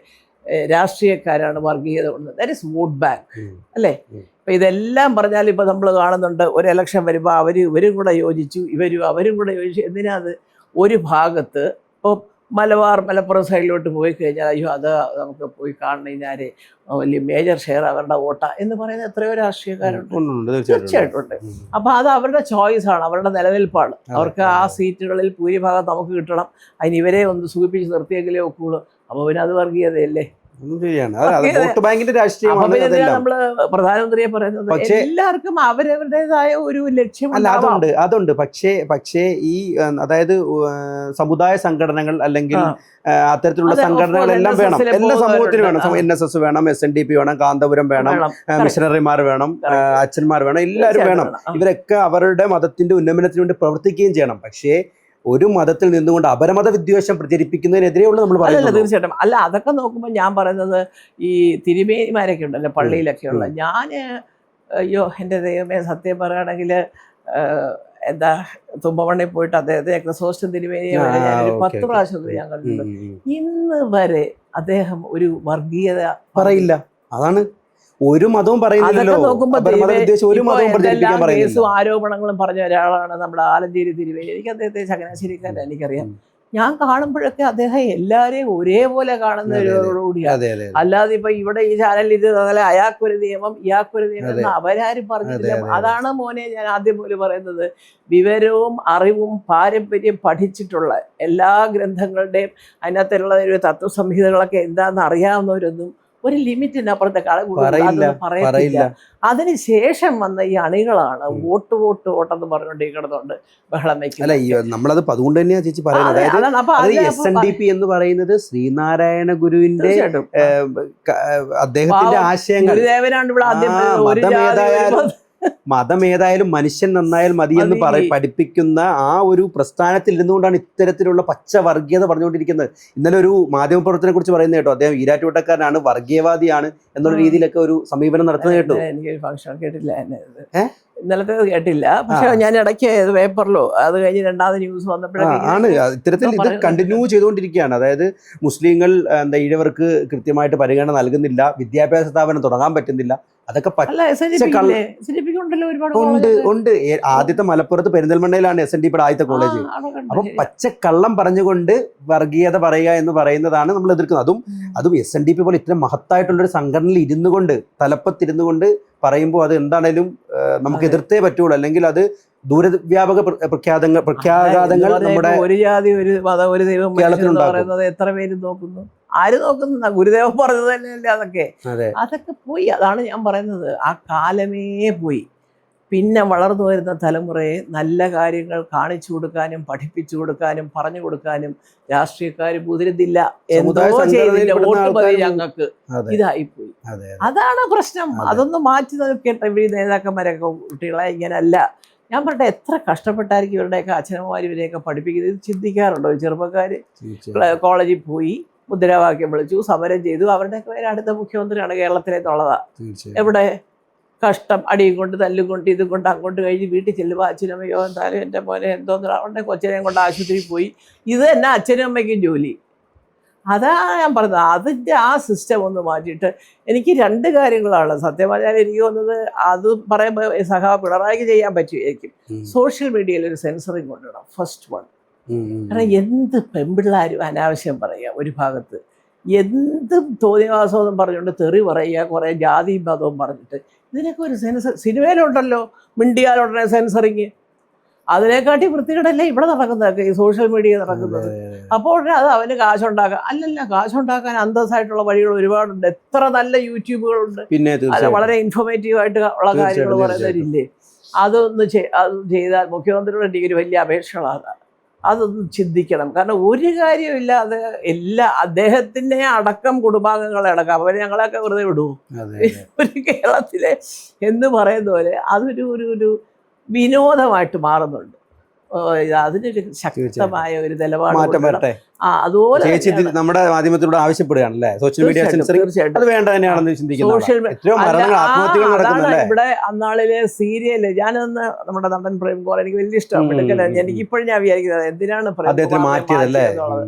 രാഷ്ട്രീയക്കാരാണ് വർഗീയത കൊണ്ടുവന്നത്. ദാറ്റ് ഇസ് വോട്ട് ബാങ്ക്, അല്ലേ? ഇപ്പം ഇതെല്ലാം പറഞ്ഞാൽ ഇപ്പം നമ്മൾ കാണുന്നുണ്ട്, ഒരു ഇലക്ഷൻ വരുമ്പോൾ ഇവരും കൂടെ യോജിച്ചു, അവരും കൂടെ യോജിച്ചു. എന്തിനാ അത്? ഒരു ഭാഗത്ത് ഇപ്പോൾ മലപ്പുറം സൈഡിലോട്ട് പോയി കഴിഞ്ഞാൽ അയ്യോ അത് നമുക്ക് പോയി കാണുന്നതിനാല് വലിയ മേജർ ഷെയർ അവരുടെ വോട്ടാ എന്ന് പറയുന്ന എത്രയോ രാഷ്ട്രീയക്കാരുണ്ട്, തീർച്ചയായിട്ടും ഉണ്ട്. അപ്പോൾ അത് അവരുടെ ചോയ്സാണ്, അവരുടെ നിലനിൽപ്പാണ്. അവർക്ക് ആ സീറ്റുകളിൽ ഭൂരിഭാഗം നമുക്ക് കിട്ടണം, അതിന് ഇവരെ ഒന്ന് സൂചിപ്പിച്ച് നിർത്തിയെങ്കിലേ ഒക്കുള്ളൂ. അപ്പോൾ പിന്നെ അത് വർഗീയതയല്ലേ? നമ്മള് പ്രധാനമന്ത്രിയെ പറയുന്നത് എല്ലാവർക്കും അവരവരുടേതായ ഒരു ലക്ഷ്യം. അതുണ്ട്. പക്ഷേ ഈ അതായത് സമുദായ സംഘടനകൾ അല്ലെങ്കിൽ അത്തരത്തിലുള്ള സംഘടനകളെല്ലാം വേണം, എല്ലാ സമൂഹത്തിനും വേണം. NSS വേണം, SNDP വേണം, കാന്തപുരം വേണം, മിഷണറിമാർ വേണം, അച്ഛന്മാർ വേണം, എല്ലാവരും വേണം. ഇവരൊക്കെ അവരുടെ മതത്തിന്റെ ഉന്നമനത്തിന് വേണ്ടി പ്രവർത്തിക്കുകയും ചെയ്യണം. പക്ഷേ ഒരു മതത്തിൽ നിന്നുകൊണ്ട് അപരമത വിദ്വേഷം പ്രചരിപ്പിക്കുന്നതിനെതിരെയുള്ള നമ്മൾ അല്ലല്ല, പറയുന്നത്. തീർച്ചയായിട്ടും അല്ല. അതൊക്കെ നോക്കുമ്പോൾ ഞാൻ പറയുന്നത് ഈ തിരുമേനിമാരൊക്കെ ഉണ്ടല്ലോ പള്ളിയിലൊക്കെയുള്ള, ഞാൻ അയ്യോ എൻ്റെ ദൈവമേ, സത്യം പറയുകയാണെങ്കിൽ എന്താ തുമ്പമണ്ണിൽ പോയിട്ട് അദ്ദേഹത്തെ ക്രിസോസ്റ്റം തിരുമേനിയെ വരെ ഞാനൊരു 10 പ്രാവശ്യം ഞാൻ കണ്ടിട്ടുണ്ട്. ഇന്ന് വരെ അദ്ദേഹം ഒരു വർഗീയത പറയില്ല. അതാണ് ഒരു മതവും പറയുന്നില്ലല്ലോ. കേസും ആരോപണങ്ങളും പറഞ്ഞ ഒരാളാണ് നമ്മുടെ ആലഞ്ചേരി തിരുമേനി. എനിക്ക് അദ്ദേഹത്തെ ചങ്ങനാശ്ശേരിക്കാരൻ എനിക്കറിയാം. ഞാൻ കാണുമ്പോഴൊക്കെ അദ്ദേഹം എല്ലാവരെയും ഒരേപോലെ കാണുന്നവരോടുകൂടിയാണ്. അല്ലാതെ ഇപ്പൊ ഇവിടെ ഈ ചാനലിൽ ഇത് അതല്ല അയാൾക്കൊരു നിയമം ഇയാൾക്കൊരു നിയമം എന്ന് അവരാരും പറഞ്ഞിട്ടില്ല. അതാണ് മോനെ ഞാൻ ആദ്യം പോലെ പറയുന്നത്. വിവരവും അറിവും പാരമ്പര്യം പഠിച്ചിട്ടുള്ള എല്ലാ ഗ്രന്ഥങ്ങളുടെയും അതിനകത്തുള്ള ഒരു തത്വസംഹിതകളൊക്കെ എന്താണെന്ന് അറിയാവുന്നവരൊന്നും ഒരു ലിമിറ്റിനപ്പുറത്തെ പറയില്ല. അതിനുശേഷം വന്ന ഈ അണികളാണ് വോട്ട് വോട്ടെന്ന് പറഞ്ഞുകൊണ്ട് ഈ കിടന്നുകൊണ്ട് ബഹളം വയ്ക്കുന്നത്. നമ്മളത് അതുകൊണ്ട് തന്നെയാ ചേച്ചി പറയുന്നത്. SNDP എന്ന് പറയുന്നത് ശ്രീനാരായണ ഗുരുവിന്റെ അദ്ദേഹത്തിന്റെ ആശയങ്ങൾ, ഗുരുദേവനാണ് ഇവിടെ ആദ്യം മതമേതായാലും മനുഷ്യൻ നന്നായാൽ മതി എന്ന് പഠിപ്പിക്കുന്ന ആ ഒരു പ്രസ്ഥാനത്തിൽ ഇരുന്നുകൊണ്ടാണ് ഇത്തരത്തിലുള്ള പച്ച വർഗീയത പറഞ്ഞുകൊണ്ടിരിക്കുന്നത്. ഇന്നലെ ഒരു മാധ്യമപ്രവർത്തനെ കുറിച്ച് പറയുന്നത് കേട്ടോ, അദ്ദേഹം ഈരാറ്റുപേട്ടക്കാരനാണ്, വർഗീയവാദിയാണ് എന്നുള്ള രീതിയിലൊക്കെ ഒരു സമീപനം നടത്തുന്നത് കേട്ടോ. എനിക്കൊരു ഫംഗ്ഷൻ കേട്ടില്ല, ഇന്നലത്തെ കേട്ടില്ല. പക്ഷെ ഞാൻ ഇടയ്ക്ക് പേപ്പറിലോ അത് കഴിഞ്ഞ് രണ്ടാമത് ന്യൂസ് വന്നപ്പോഴാണ് ഇത്തരത്തിൽ ഇത് കണ്ടിന്യൂ ചെയ്തുകൊണ്ടിരിക്കുകയാണ്. അതായത് മുസ്ലിങ്ങൾ ഈഴവർക്ക് കൃത്യമായിട്ട് പരിഗണന നൽകുന്നില്ല, വിദ്യാഭ്യാസ സ്ഥാപനം തുടങ്ങാൻ പറ്റുന്നില്ല. അതൊക്കെ ഉണ്ട്. ആദ്യത്തെ മലപ്പുറത്ത് പെരിന്തൽമണ്ണയിലാണ് SNDP ആദ്യത്തെ കോളേജ്. അപ്പൊ പച്ചക്കള്ളം പറഞ്ഞുകൊണ്ട് വർഗീയത പറയുക എന്ന് പറയുന്നതാണ് നമ്മൾ എതിർക്കുന്നത്. അതും SNDP പോലെ ഇത്രയും മഹത്തായിട്ടുള്ളൊരു സംഘടനയിൽ ഇരുന്നു കൊണ്ട് തലപ്പത്തിരുന്നു കൊണ്ട് പറയുമ്പോൾ അത് എന്താണേലും നമുക്ക് എതിർത്തേ പറ്റുള്ളൂ. അല്ലെങ്കിൽ അത് ദൂരവ്യാപക പ്രഖ്യാഘാതങ്ങൾ നമ്മുടെ ഒരു ജാതി ഒരു മതം ഒരു ദൈവം പറയുന്നത് എത്ര പേര് നോക്കുന്നു? ആര് നോക്കുന്ന? ഗുരുദേവൻ പറഞ്ഞത് തന്നെയല്ലേ അതൊക്കെ പോയി. അതാണ് ഞാൻ പറയുന്നത്, ആ കാലമേ പോയി. പിന്നെ വളർന്നു വരുന്ന തലമുറയെ നല്ല കാര്യങ്ങൾ കാണിച്ചു കൊടുക്കാനും പഠിപ്പിച്ചു കൊടുക്കാനും പറഞ്ഞു കൊടുക്കാനും രാഷ്ട്രീയക്കാർ മുതിരുന്നില്ല. എന്തോ ചെയ്തില്ല, വോട്ട് മതി ഞങ്ങൾക്ക്, ഇതായിപ്പോയി. അതാണ് പ്രശ്നം. അതൊന്ന് മാറ്റി നോക്കിയിട്ട് ഇവിടെ നേതാക്കന്മാരൊക്കെ കുട്ടികളെ ഇങ്ങനല്ല. ഞാൻ പറഞ്ഞ എത്ര കഷ്ടപ്പെട്ടായിരിക്കും ഇവരുടെയൊക്കെ അച്ഛനമ്മമാർ ഇവരെയൊക്കെ പഠിപ്പിക്കുന്നത്. ഇത് ചിന്തിക്കാറുണ്ടോ? ചെറുപ്പക്കാർ കോളേജിൽ പോയി മുദ്രാവാക്യം വിളിച്ചു, സമരം ചെയ്തു, അവരുടെയൊക്കെ പേര് അടുത്ത മുഖ്യമന്ത്രിയാണ് കേരളത്തിലേന്നുള്ളതാ. എവിടെ കഷ്ടം, അടിയും കൊണ്ട് തല്ലും കൊണ്ട് ഇതും കൊണ്ട് അങ്ങോട്ട് കഴിഞ്ഞ് വീട്ടിൽ ചെല്ലുമ്പോൾ അച്ഛനമ്മയോ എന്തായാലും എൻ്റെ മോനെ എന്തോന്ന് അവരുടെ കൊച്ചിനെയും കൊണ്ട് ആശുപത്രിയിൽ പോയി. ഇത് തന്നെ അച്ഛനും അമ്മയ്ക്കും ജോലി. അതാണ് ഞാൻ പറഞ്ഞത്. അതിൻ്റെ ആ സിസ്റ്റം ഒന്ന് മാറ്റിയിട്ട് എനിക്ക് 2 കാര്യങ്ങളാണ് സത്യം പറഞ്ഞാൽ എനിക്ക് തോന്നുന്നത്. അത് പറയുമ്പോൾ പിണറായിക്ക് ചെയ്യാൻ പറ്റുമായിരിക്കും. സോഷ്യൽ മീഡിയയിൽ ഒരു സെൻസറിങ് കൊണ്ടുവരണം, ഫസ്റ്റ് വൺ. കാരണം എന്ത് പെൺപിള്ളാരും അനാവശ്യം പറയുക, ഒരു ഭാഗത്ത് എന്തും തോന്നിയവാസമെന്നും പറഞ്ഞുകൊണ്ട് തെറി പറയുക, കുറേ ജാതിയും മതവും പറഞ്ഞിട്ട്. ഇതിനൊക്കെ ഒരു സിനിമയിലുണ്ടല്ലോ, മിണ്ടിയാലുടനെ സെൻസറിങ്. അതിനെക്കാട്ടി വൃത്തികേടല്ലേ ഇവിടെ നടക്കുന്നതൊക്കെ, ഈ സോഷ്യൽ മീഡിയ നടക്കുന്നത്. അപ്പോൾ അത് അവന് കാശുണ്ടാക്കാൻ അല്ലല്ല, കാശുണ്ടാക്കാൻ അന്തസ്സായിട്ടുള്ള വഴികൾ ഒരുപാടുണ്ട്. എത്ര നല്ല യൂട്യൂബുകളുണ്ട്, അല്ല വളരെ ഇൻഫോർമേറ്റീവ് ആയിട്ട് ഉള്ള കാര്യങ്ങൾ പറയുന്നവരില്ലേ. അത് ചെയ്താൽ മുഖ്യമന്ത്രിയുടെ എനിക്കൊരു വലിയ അപേക്ഷകളാണ്. അതൊന്നും ചിന്തിക്കണം. കാരണം ഒരു കാര്യമില്ലാതെ അദ്ദേഹത്തിൻ്റെ അടക്കം കുടുംബാംഗങ്ങളെ അടക്കം അവരെ ഞങ്ങളൊക്കെ വെറുതെ വിടുമോ? ഒരു കേരളത്തിലെ എന്ന് പറയുന്ന പോലെ അതൊരു വിനോദമായിട്ട് മാറുന്നുണ്ട്. അതിനൊരു ശക്തമായ ഒരു നിലപാട്. അതുപോലെ നമ്മുടെ മാധ്യമത്തിലൂടെ ആവശ്യപ്പെടുകയാണല്ലേ സോഷ്യൽ മീഡിയ സെൻസറിംഗ്. അത് വേണ്ട തന്നെയാണെന്ന് ഇവിടെ അന്നാളിലെ സീരിയല് ഞാനൊന്ന് നമ്മുടെ നടൻ പ്രേംകുമാർ എനിക്ക് വലിയ ഇഷ്ടമാണ്. എനിക്കിപ്പോഴും ഞാൻ വിചാരിക്കുന്നത് എന്തിനാണ് മാറ്റിയതല്ലേ.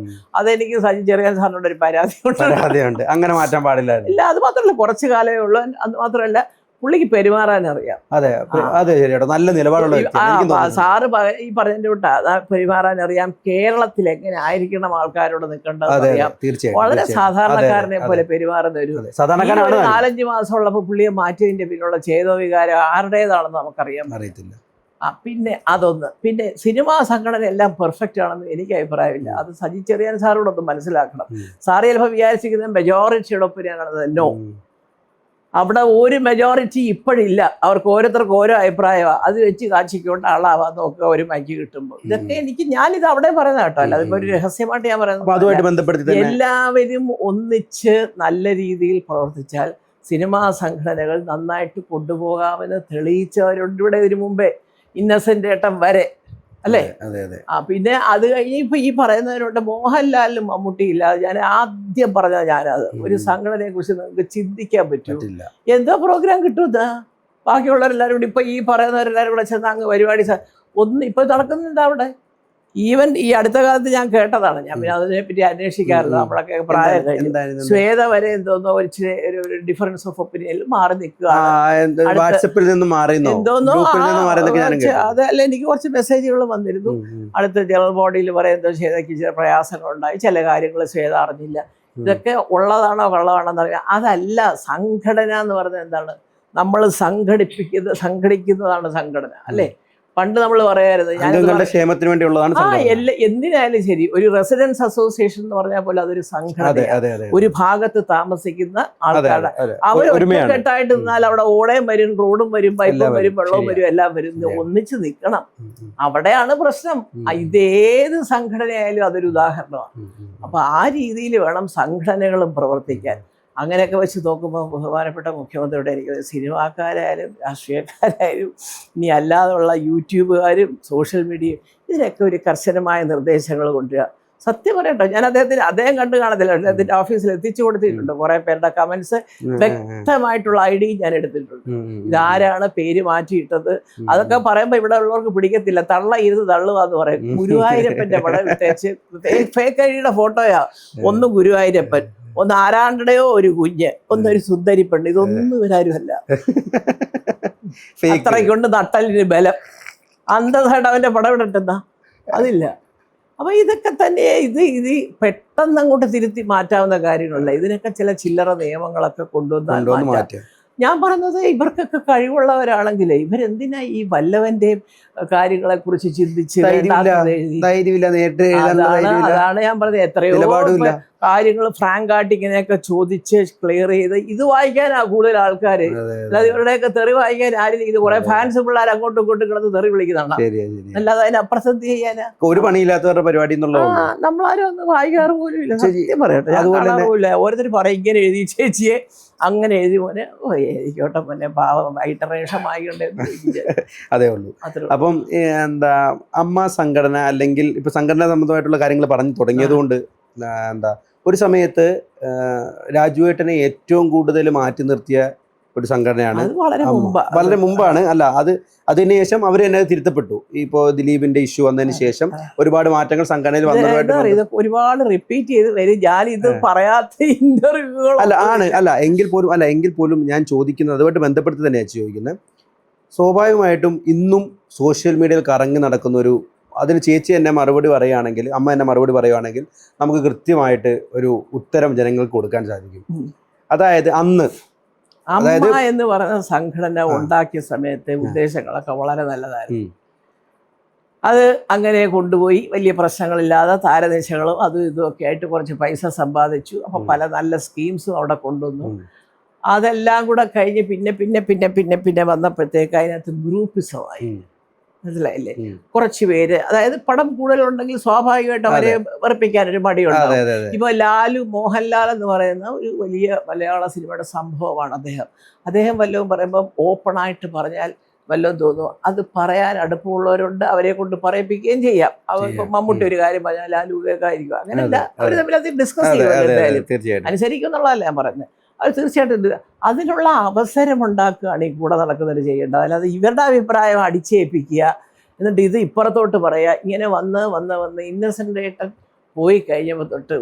അതെനിക്ക് സജി ചെറിയാൻ സാറിനോട് ഒരു പരാതിയുണ്ട്. അങ്ങനെ മാറ്റാൻ പാടില്ല. ഇല്ല, അത് മാത്രമല്ല, കുറച്ച് കാലമേ ഉള്ളൂ. അത് മാത്രമല്ല പുള്ളിക്ക് പെരുമാറാൻ അറിയാം. അതെ ശരിയാട്ടോ, നല്ല നിലപാടുള്ള സാറ് ഈ പറഞ്ഞതിന്റെ കൂട്ടാ പെരുമാറാൻ അറിയാം. കേരളത്തിൽ എങ്ങനെ ആയിരിക്കണം ആൾക്കാരോട് നിൽക്കേണ്ടത് അറിയാം. വളരെ സാധാരണക്കാരനെ പോലെ പെരുമാറുന്ന ഒരു 4-5 മാസം ഉള്ളപ്പോൾ പുള്ളിയെ മാറ്റിയതിന്റെ പിന്നുള്ള ചേതോവികാരം ആരുടേതാണെന്ന് നമുക്കറിയാൻ അറിയത്തില്ല. പിന്നെ അതൊന്ന്. പിന്നെ സിനിമാ സംഘടന എല്ലാം പെർഫെക്റ്റ് ആണെന്ന് എനിക്ക് അഭിപ്രായമില്ല. അത് സജി ചെറിയാൻ സാറോടൊന്ന് മനസ്സിലാക്കണം. സാറ് ചിലപ്പോൾ വിചാരിച്ചിരിക്കുന്നത് മെജോറിറ്റിയുടെ ഒപ്പീനിയനാണ്. നോ, അവിടെ ഒരു മെജോറിറ്റി ഇപ്പോഴില്ല. അവർക്ക് ഓരോരുത്തർക്കും ഓരോ അഭിപ്രായമാണ്. അത് വെച്ച് കാച്ചിക്കൊണ്ട് ആളാവാൻ നോക്കുക ഒരു മൈക്ക് കിട്ടുമ്പോൾ. ഇതൊക്കെ ഞാനിത് അവിടെ പറയുന്ന കേട്ടോ, അല്ല അതിപ്പോൾ ഒരു രഹസ്യമായിട്ട് ഞാൻ പറയുന്നത്. എല്ലാവരും ഒന്നിച്ച് നല്ല രീതിയിൽ പ്രവർത്തിച്ചാൽ സിനിമാ സംഘടനകൾ നന്നായിട്ട് കൊണ്ടുപോകാമെന്ന് തെളിയിച്ചവരുണ്ട് ഇവിടെ. ഇതിനു മുമ്പേ ഇന്നസെന്റ് ഏട്ടൻ വരെ അല്ലേ? അതെ അതെ. പിന്നെ അത് കഴിഞ്ഞ് ഇപ്പൊ ഈ പറയുന്നവരുണ്ട് മോഹൻലാലിനും മമ്മൂട്ടി ഇല്ലാതെ ഞാൻ ആദ്യം പറഞ്ഞ ഞാനത് ഒരു സംഘടനയെ കുറിച്ച് നിങ്ങൾക്ക് ചിന്തിക്കാൻ പറ്റും. എന്തോ പ്രോഗ്രാം കിട്ടും ബാക്കിയുള്ളവരെല്ലാവരും കൂടി ഇപ്പൊ ഈ പറയുന്നവരെല്ലാവരും കൂടെ ചെന്ന് അങ്ങ് പരിപാടി ഒന്നും ഇപ്പൊ നടക്കുന്നുണ്ട് അവിടെ. ഈവൻ ഈ അടുത്ത കാലത്ത് ഞാൻ കേട്ടതാണ്, ഞാൻ പിന്നെ അതിനെപ്പറ്റി അന്വേഷിക്കാറില്ല, നമ്മളൊക്കെ പ്രായം കഴിഞ്ഞു. ശ്വേത വരെ എന്തോന്നോ ഒരു ഡിഫറൻസ് ഓഫ് ഒപ്പീനിയനിൽ മാറി നിൽക്കുകയാണ് എന്തോന്നോ. അതല്ല, എനിക്ക് കുറച്ച് മെസ്സേജുകൾ വന്നിരുന്നു. അടുത്ത ജനറൽ ബോഡിയിൽ പറയുന്നതോ ശ്വേതയ്ക്ക് ചില പ്രയാസങ്ങളുണ്ടായി, ചില കാര്യങ്ങൾ ശ്വേത അറിഞ്ഞില്ല. ഇതൊക്കെ ഉള്ളതാണോ കള്ളതാണോ എന്നറിയാം. അതല്ല, സംഘടന എന്ന് പറഞ്ഞാൽ എന്താണ്? നമ്മൾ സംഘടിക്കുന്നതാണ് സംഘടന, അല്ലേ? പണ്ട് നമ്മൾ പറയായിരുന്നു ക്ഷേമത്തിന് വേണ്ടിയുള്ളതാണ്. എന്തിനായാലും ശരി, ഒരു റെസിഡൻസ് അസോസിയേഷൻ എന്ന് പറഞ്ഞാൽ പോലെ അതൊരു സംഘടന. ഒരു ഭാഗത്ത് താമസിക്കുന്ന ആൾക്കാരുടെ അവർ ഒറ്റക്കെട്ടായിട്ട് നിന്നാൽ അവിടെ ഓടയും വരും, റോഡും വരും, പൈപ്പും വരും, വെള്ളവും വരും, എല്ലാം വരും. ഒന്നിച്ച് നിൽക്കണം, അവിടെയാണ് പ്രശ്നം. ഇതേത് സംഘടനയായാലും അതൊരു ഉദാഹരണമാണ്. അപ്പൊ ആ രീതിയിൽ വേണം സംഘടനകളും പ്രവർത്തിക്കാൻ. അങ്ങനെയൊക്കെ വെച്ച് നോക്കുമ്പോൾ ബഹുമാനപ്പെട്ട മുഖ്യമന്ത്രിയുടെ എനിക്ക് സിനിമാക്കാരായാലും രാഷ്ട്രീയക്കാരായാലും ഇനി അല്ലാതെയുള്ള യൂട്യൂബുകാരും സോഷ്യൽ മീഡിയയും ഇതിനൊക്കെ ഒരു കർശനമായ നിർദ്ദേശങ്ങൾ കൊണ്ടുവരിക. സത്യം പറയട്ടോ, ഞാൻ അദ്ദേഹം കണ്ടു കാണത്തില്ല, അദ്ദേഹത്തിന്റെ ഓഫീസിൽ എത്തിച്ചു കൊടുത്തിട്ടുണ്ട്. കുറെ പേരുടെ കമന്റ്സ്, വ്യക്തമായിട്ടുള്ള ഐഡി ഞാൻ എടുത്തിട്ടുണ്ട്. ഇതാരാണ് പേര് മാറ്റിയിട്ടത്, അതൊക്കെ പറയുമ്പോൾ ഇവിടെ ഉള്ളവർക്ക് പിടിക്കത്തില്ല. ഇരുന്ന് തള്ളുവാന്ന് പറയും. ഗുരുവായൂരപ്പന്റെ പടം ഇട്ടേച്ച് ഫേക്ക് ഐഡിയുടെ ഫോട്ടോയാ. ഒന്ന് ഗുരുവായൂരപ്പൻ, ഒന്ന് ആരാണ്ടടെയോ ഒരു കുഞ്ഞ്, ഒന്നൊരു സുന്ദരി പെണ്ണ്. ഇതൊന്നും ഇവരാരുമല്ല. അത്രയ്ക്കൊണ്ട് നട്ടലിന് ബലം. അന്ധമായിട്ട് അവന്റെ പടം ഇട്ടെന്താ? അതില്ല. അപ്പൊ ഇതൊക്കെ തന്നെ ഇത് പെട്ടെന്ന് അങ്ങോട്ട് തിരുത്തി മാറ്റാവുന്ന കാര്യങ്ങളല്ല. ഇതിനൊക്കെ ചില ചില്ലറ നിയമങ്ങളൊക്കെ കൊണ്ടുവന്നാൽ മാറ്റാം. ഞാൻ പറഞ്ഞത്, ഇവർക്കൊക്കെ കഴിവുള്ളവരാണെങ്കിൽ ഇവരെന്തിനാ ഈ വല്ലവന്റെയും കാര്യങ്ങളെ കുറിച്ച് ചിന്തിച്ച് അതാണ് ഞാൻ പറഞ്ഞത്. എത്രയോ കാര്യങ്ങൾ ഫ്രാങ്ക് ആയിട്ട് ഇങ്ങനെയൊക്കെ ചോദിച്ച് ക്ലിയർ ചെയ്ത് ഇത് വായിക്കാനാ കൂടുതൽ ആൾക്കാര്. അല്ലാതെ ഇവരുടെയൊക്കെ തെറി വായിക്കാൻ ആരും. ഇത് കുറെ ഫാൻസ് പിള്ളേർ അങ്ങോട്ടും ഇങ്ങോട്ടും കിടന്ന് തെറി വിളിക്കുന്നതാണ്, അല്ലാതെ അതിനപ്പുറത്ത് ചെയ്യാനാ ഒരു പണിയില്ലാത്തവരുടെ പരിപാടി. നമ്മളാരും ഒന്നും വായിക്കാറ് പോലും ഇല്ല, സത്യം പറയട്ടെ. ഓരോരുത്തർ പറയും ഇങ്ങനെ എഴുതി ചേച്ചിയെ, അങ്ങനെ എഴുതി മോനെ, എഴുതിക്കോട്ടെ മോനെ, പാവം ഐറ്ററേഷൻ വായിക്കണ്ടേ. അതേ ഉള്ളൂ. അപ്പം എന്താ അമ്മ സംഘടന, അല്ലെങ്കിൽ ഇപ്പൊ സംഘടന സംബന്ധമായിട്ടുള്ള കാര്യങ്ങൾ പറഞ്ഞു തുടങ്ങിയത് കൊണ്ട് എന്താ ഒരു സമയത്ത് രാജുവേട്ടനെ ഏറ്റവും കൂടുതൽ മാറ്റി നിർത്തിയ ഒരു സംഘടനയാണ്. വളരെ മുമ്പാണ്. അല്ല, അതിനുശേഷം അവർ തന്നെ തിരുത്തപ്പെട്ടു. ഇപ്പോ ദിലീപിന്റെ ഇഷ്യൂ വന്നതിന് ശേഷം ഒരുപാട് മാറ്റങ്ങൾ സംഘടനയിൽ വന്നതായിട്ട് ഒരുപാട് റിപ്പീറ്റ് ചെയ്ത് വരും. ഞാൻ ഇത് പറയാത്ത ഇന്റർവ്യൂകൾ എങ്കിൽ പോലും ഞാൻ ചോദിക്കുന്നത് അതുമായിട്ട് ബന്ധപ്പെടുത്തി തന്നെയാണ് ചോദിക്കുന്നത്. സ്വാഭാവികമായിട്ടും ഇന്നും സോഷ്യൽ മീഡിയയിൽ കറങ്ങി നടക്കുന്ന അതിന് ചേച്ചി എന്നെ മറുപടി പറയുകയാണെങ്കിൽ, അമ്മ എന്നെ മറുപടി പറയുകയാണെങ്കിൽ നമുക്ക് കൃത്യമായിട്ട് ഒരു ഉത്തരം ജനങ്ങൾക്ക് കൊടുക്കാൻ സാധിക്കും. അതായത് അന്ന് അമ്മ എന്ന് പറയുന്ന സംഘടന ഉണ്ടാക്കിയ സമയത്തെ ഉദ്ദേശങ്ങളൊക്കെ വളരെ നല്ലതായിരുന്നു. അത് അങ്ങനെ കൊണ്ടുപോയി വലിയ പ്രശ്നങ്ങളില്ലാതെ താരദേശങ്ങളും അതും ഇതുമൊക്കെ ആയിട്ട് കുറച്ച് പൈസ സമ്പാദിച്ചു. അപ്പൊ പല നല്ല സ്കീംസും അവിടെ കൊണ്ടുവന്നു. അതെല്ലാം കൂടെ കഴിഞ്ഞ് പിന്നെ വന്നപ്പോഴത്തേക്ക് അതിനകത്ത് ഗ്രൂപ്പിസമായി. മനസ്സിലായില്ലേ? കുറച്ച് പേര്, അതായത് പടം കൂടുതലുണ്ടെങ്കിൽ സ്വാഭാവികമായിട്ട് അവരെ വെറുപ്പിക്കാനൊരു മടിയുണ്ടാവും. ഇപ്പൊ മോഹൻലാൽ എന്ന് പറയുന്ന ഒരു വലിയ മലയാള സിനിമയുടെ സംഭവമാണ് അദ്ദേഹം വല്ലതും പറയുമ്പോൾ ഓപ്പണായിട്ട് പറഞ്ഞാൽ വല്ലതും തോന്നുന്നു. അത് പറയാൻ അടുപ്പമുള്ളവരുണ്ട്, അവരെ കൊണ്ട് പറയിപ്പിക്കുകയും ചെയ്യാം. ഇപ്പൊ മമ്മൂട്ടി ഒരു കാര്യം പറഞ്ഞാൽ ലാലു കേൾക്കാതിരിക്കും, അങ്ങനെയല്ല. അവർ തമ്മിൽ അത് ഡിസ്കസ് ചെയ്യുമല്ലോ, അനുസരിക്കും എന്നുള്ളതല്ല ഞാൻ പറയുന്നത്. അത് തീർച്ചയായിട്ടും അതിനുള്ള അവസരം ഉണ്ടാക്കുകയാണ് ഈ കൂടെ നടക്കുന്നവർ ചെയ്യേണ്ടത്. അല്ലാതെ ഇവരുടെ അഭിപ്രായം അടിച്ചേൽപ്പിക്കുക, എന്നിട്ട് ഇത് ഇപ്പുറത്തോട്ട് പറയുക. ഇങ്ങനെ വന്ന് ഇന്നസെൻ്റ് ഏട്ടൻ പോയി കഴിഞ്ഞപ്പോൾ തൊട്ട്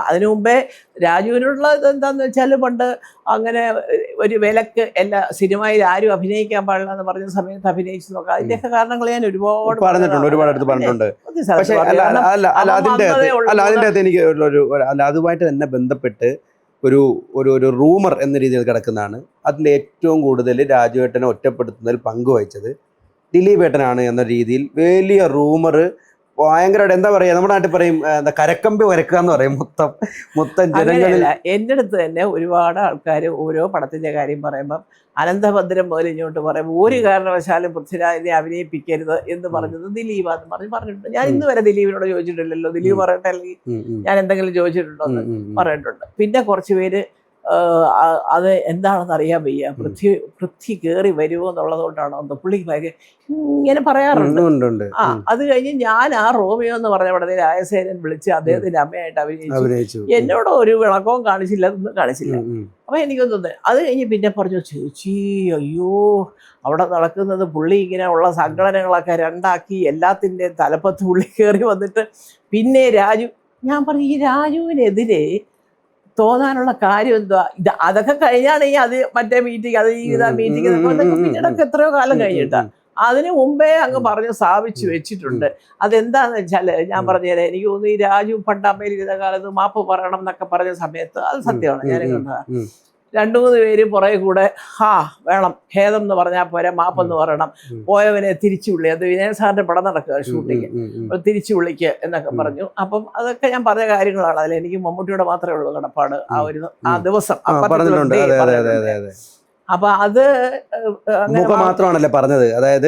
അതിനു മുമ്പേ രാജുവിനുള്ളത് എന്താണെന്ന് വെച്ചാൽ, പണ്ട് അങ്ങനെ ഒരു വിലക്ക് എല്ലാ സിനിമയിൽ ആരും അഭിനയിക്കാൻ പാടില്ല എന്ന് പറഞ്ഞ സമയത്ത് അഭിനയിച്ചു നോക്കാം. അതിൻ്റെയൊക്കെ കാരണങ്ങൾ ഞാൻ ഒരുപാട് പറഞ്ഞിട്ടുണ്ട്. അതുമായിട്ട് തന്നെ ബന്ധപ്പെട്ട് ഒരു റൂമർ എന്ന രീതിയിൽ കിടക്കുന്നതാണ്. അതിൽ ഏറ്റവും കൂടുതൽ രാജുവേട്ടനെ ഒറ്റപ്പെടുത്തുന്നതിൽ പങ്കുവഹിച്ചത് ദിലീപേട്ടനാണ് എന്ന രീതിയിൽ വലിയ റൂമർ. ഭയങ്കരമായിട്ട് എന്താ പറയുക, നമ്മുടെ നാട്ടിൽ പറയും കരക്കമ്പി വരക്കുക എന്ന് പറയും. മൊത്തം ജനങ്ങളിൽ എൻ്റെ അടുത്ത് തന്നെ ഒരുപാട് ആൾക്കാർ ഓരോ പടത്തിൻ്റെ കാര്യം പറയുമ്പം അനന്തഭദ്രം മുതൽ ഇങ്ങോട്ട് പറയുമ്പോൾ ഒരു കാരണവശാലും പൃഥ്വിരാജിനെ അഭിനയിപ്പിക്കരുത് എന്ന് പറഞ്ഞത് ദിലീപാന്ന് പറഞ്ഞിട്ടുണ്ട്. ഞാൻ ഇന്ന് വരെ ദിലീപിനോട് ചോദിച്ചിട്ടില്ലല്ലോ, ദിലീപ് പറയട്ടെ അല്ലെങ്കിൽ ഞാൻ എന്തെങ്കിലും ചോദിച്ചിട്ടുണ്ടോ എന്ന് പറഞ്ഞിട്ടുണ്ട്. പിന്നെ കുറച്ച് പേര് അത് എന്താണെന്ന് അറിയാൻ വയ്യ, പൃഥ്വി കയറി വരുമോ എന്നുള്ളതുകൊണ്ടാണോ എന്ന് പുള്ളി ഇങ്ങനെ പറയാറുണ്ട്. അത് കഴിഞ്ഞ് ഞാൻ ആ റോമിയോ എന്ന് പറഞ്ഞ പടത്തിൽ രാജസേനൻ വിളിച്ച് അദ്ദേഹത്തിന്റെ അമ്മയായിട്ട് അഭിനയിച്ചു. എന്നോട് ഒരു വിളക്കവും കാണിച്ചില്ല, ഒന്നും കാണിച്ചില്ല. അപ്പൊ എനിക്കൊന്നും തോന്നി. അത് കഴിഞ്ഞ് പിന്നെ പറഞ്ഞു, ചേച്ചി അയ്യോ അവിടെ നടക്കുന്നത് പുള്ളി ഇങ്ങനെ ഉള്ള സംഘടനകളൊക്കെ രണ്ടാക്കി എല്ലാത്തിൻ്റെയും തലപ്പത്ത് പുള്ളി കയറി വന്നിട്ട് പിന്നെ രാജു. ഞാൻ പറഞ്ഞു ഈ രാജുവിനെതിരെ തോന്നാനുള്ള കാര്യം എന്തുവാ? അതൊക്കെ കഴിഞ്ഞാണെങ്കിൽ അത് മറ്റേ മീറ്റിംഗ്, അത് ഇതാ മീറ്റിംഗ്, അതൊക്കെ പിന്നീടൊക്കെ എത്രയോ കാലം കഴിഞ്ഞിട്ടാ. അതിന് മുമ്പേ അങ്ങ് പറഞ്ഞ് സ്ഥാപിച്ചു വെച്ചിട്ടുണ്ട്. അതെന്താന്ന് വെച്ചാല് ഞാൻ പറഞ്ഞുതരാം. എനിക്ക് തോന്നുന്നു ഈ രാജു പണ്ട് അമ്മയിലിരുന്ന കാലത്ത് മാപ്പ് പറയണം എന്നൊക്കെ പറഞ്ഞ സമയത്ത് അത് സത്യമാണ്. ഞാൻ കണ്ടതാ 2-3 പേര് പുറകെ കൂടെ വേണം, ഖേദം എന്ന് പറഞ്ഞാൽ പോരാ, മാപ്പെന്ന് പറയണം, പോയവനെ തിരിച്ചു വിളി. അത് വിനയൻ സാറിന്റെ പടം നടക്കുക ഷൂട്ടിങ്, തിരിച്ചു വിളിക്കുക എന്നൊക്കെ പറഞ്ഞു. അപ്പം അതൊക്കെ ഞാൻ പറഞ്ഞ കാര്യങ്ങളാണ്. അതിൽ എനിക്ക് മമ്മൂട്ടിയുടെ മാത്രമേ ഉള്ളൂ കടപ്പാട് ആ ദിവസം. അപ്പൊ അത് മാത്രമാണല്ലേ പറഞ്ഞത്? അതായത്